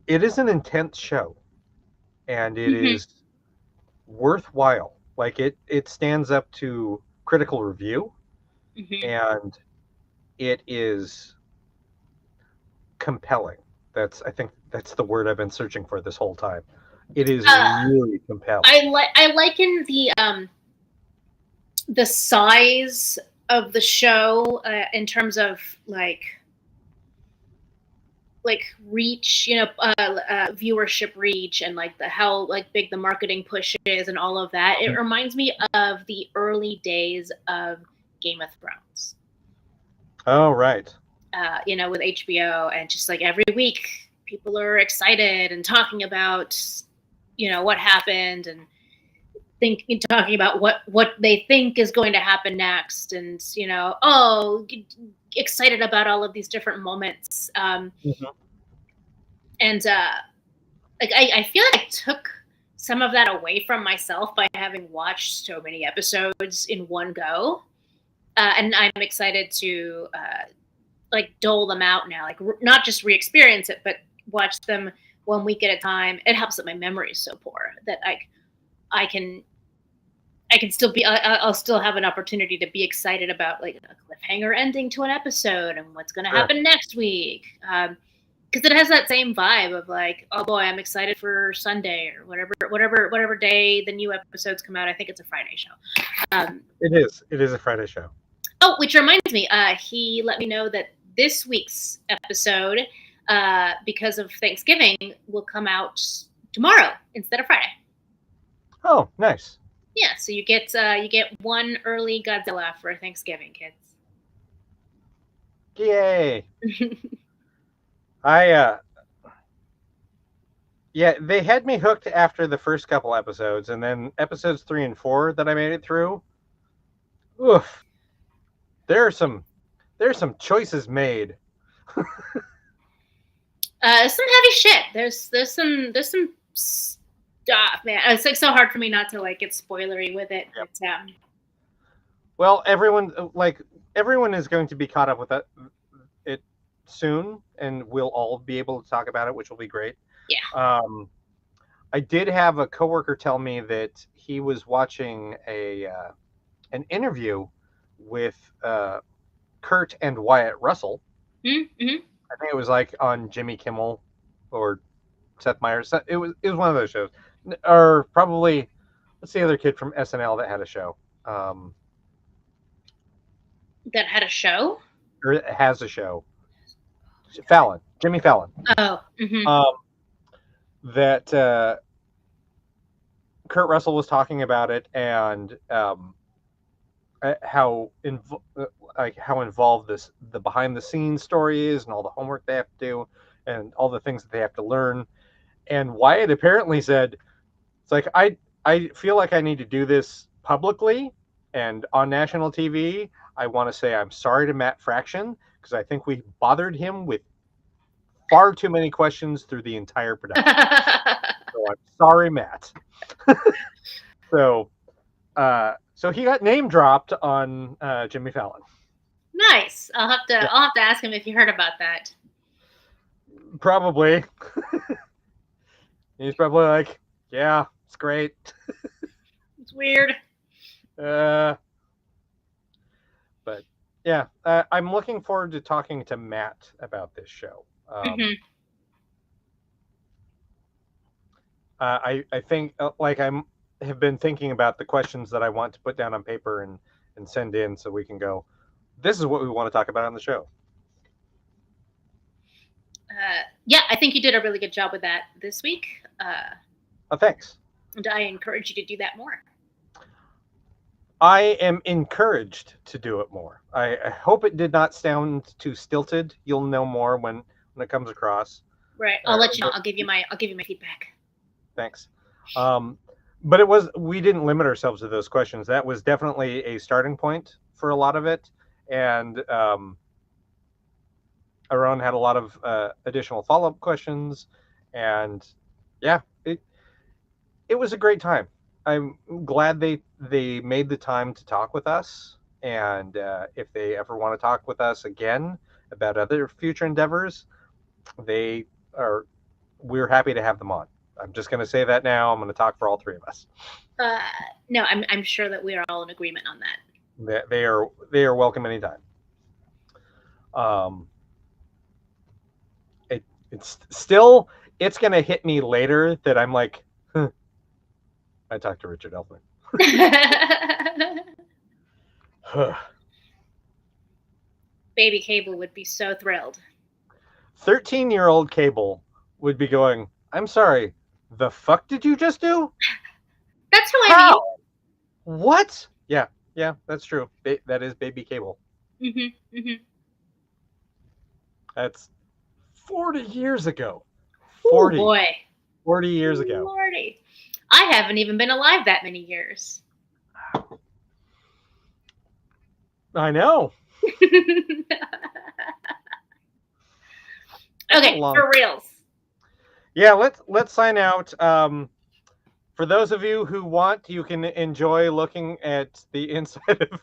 it is an intense show, and it Mm-hmm. is worthwhile. Like it stands up to critical review, Mm-hmm. and it is compelling. I think that's the word I've been searching for this whole time. It is really compelling. I liken the size of the show in terms of like reach, viewership reach, and like how like big the marketing push is and all of that. It reminds me of the early days of Game of Thrones. Oh, right. With HBO, and just like every week people are excited and talking about what happened, and talking about what they think is going to happen next, and excited about all of these different moments. Mm-hmm. And I feel like I took some of that away from myself by having watched so many episodes in one go, and I'm excited to dole them out now, not just re-experience it, but watch them 1 week at a time. It helps that my memory is so poor that I can still be. I'll still have an opportunity to be excited about like a cliffhanger ending to an episode and what's going to happen next week. Because it has that same vibe of like, oh boy, I'm excited for Sunday or whatever day the new episodes come out. I think it's a Friday show. It is a Friday show. Oh, which reminds me, he let me know that this week's episode, because of Thanksgiving, will come out tomorrow instead of Friday. Oh, nice. Yeah, so you get one early Godzilla for Thanksgiving, kids. Yay! Yeah, they had me hooked after the first couple episodes, and then episodes 3 and 4 that I made it through. Oof. There's some choices made. Some heavy shit. There's some stuff, man. It's like so hard for me not to like get spoilery with it. Yep. But, well, everyone is going to be caught up with it soon, and we'll all be able to talk about it, which will be great. Yeah. I did have a coworker tell me that he was watching an interview with Kurt and Wyatt Russell. Mm-hmm. I think it was like on Jimmy Kimmel or Seth Meyers. It was one of those shows, or probably what's the other kid from SNL that had a show? That had a show? Or it has a show. Jimmy Fallon. Oh. Mm-hmm. That Kurt Russell was talking about it, and how involved the behind the scenes story is, and all the homework they have to do, and all the things that they have to learn. And Wyatt apparently said, "It's like I feel like I need to do this publicly And on national TV, I want to say I'm sorry to Matt Fraction, because I think we bothered him with far too many questions through the entire production. So I'm sorry, Matt. So he got name dropped on Jimmy Fallon. Nice. I'll have to ask him if you heard about that. Probably. He's probably like, yeah, it's great. It's weird. But yeah, I'm looking forward to talking to Matt about this show. I think like have been thinking about the questions that I want to put down on paper and send in, so we can go, this is what we want to talk about on the show. Yeah, I think you did a really good job with that this week. Thanks. And I encourage you to do that more. I am encouraged to do it more. I hope it did not sound too stilted. You'll know more when it comes across. Right. I'll let you know. I'll give you my feedback. Thanks. But we didn't limit ourselves to those questions. That was definitely a starting point for a lot of it. And Aaron had a lot of additional follow-up questions. And yeah, it was a great time. I'm glad they made the time to talk with us. And if they ever want to talk with us again about other future endeavors, we're happy to have them on. I'm just going to say that now. I'm going to talk for all three of us. No, I'm sure that we are all in agreement on that. They are welcome anytime. It's going to hit me later that I'm like, I talked to Richard Elfman. Baby Cable would be so thrilled. 13-year-old Cable would be going, I'm sorry, the fuck did you just do? That's who I mean. What? Yeah, that's true. That is Baby Cable. That's 40 years ago. 40. Oh boy. 40 years ago. Lordy. I haven't even been alive that many years. I know. Okay, for reals. Yeah, let's sign out. For those of you who want, you can enjoy looking at the inside of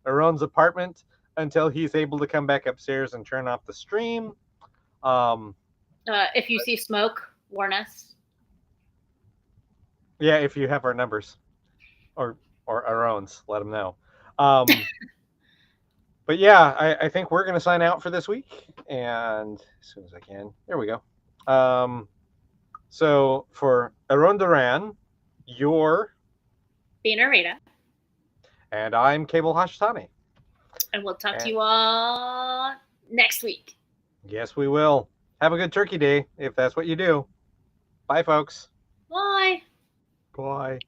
Aaron's apartment until he's able to come back upstairs and turn off the stream. If you see smoke, warn us. Yeah, if you have our numbers, or our owns, let them know. But yeah, I think we're going to sign out for this week, and as soon as I can, there we go. So for Aaron Duran, you're Bina Rita. And I'm Cable Hashitani. And we'll talk to you all next week. Yes, we will. Have a good Turkey Day, if that's what you do. Bye, folks. Bye. Bye.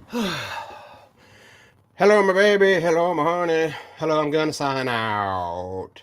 Hello, my baby. Hello, my honey. Hello, I'm gonna sign out.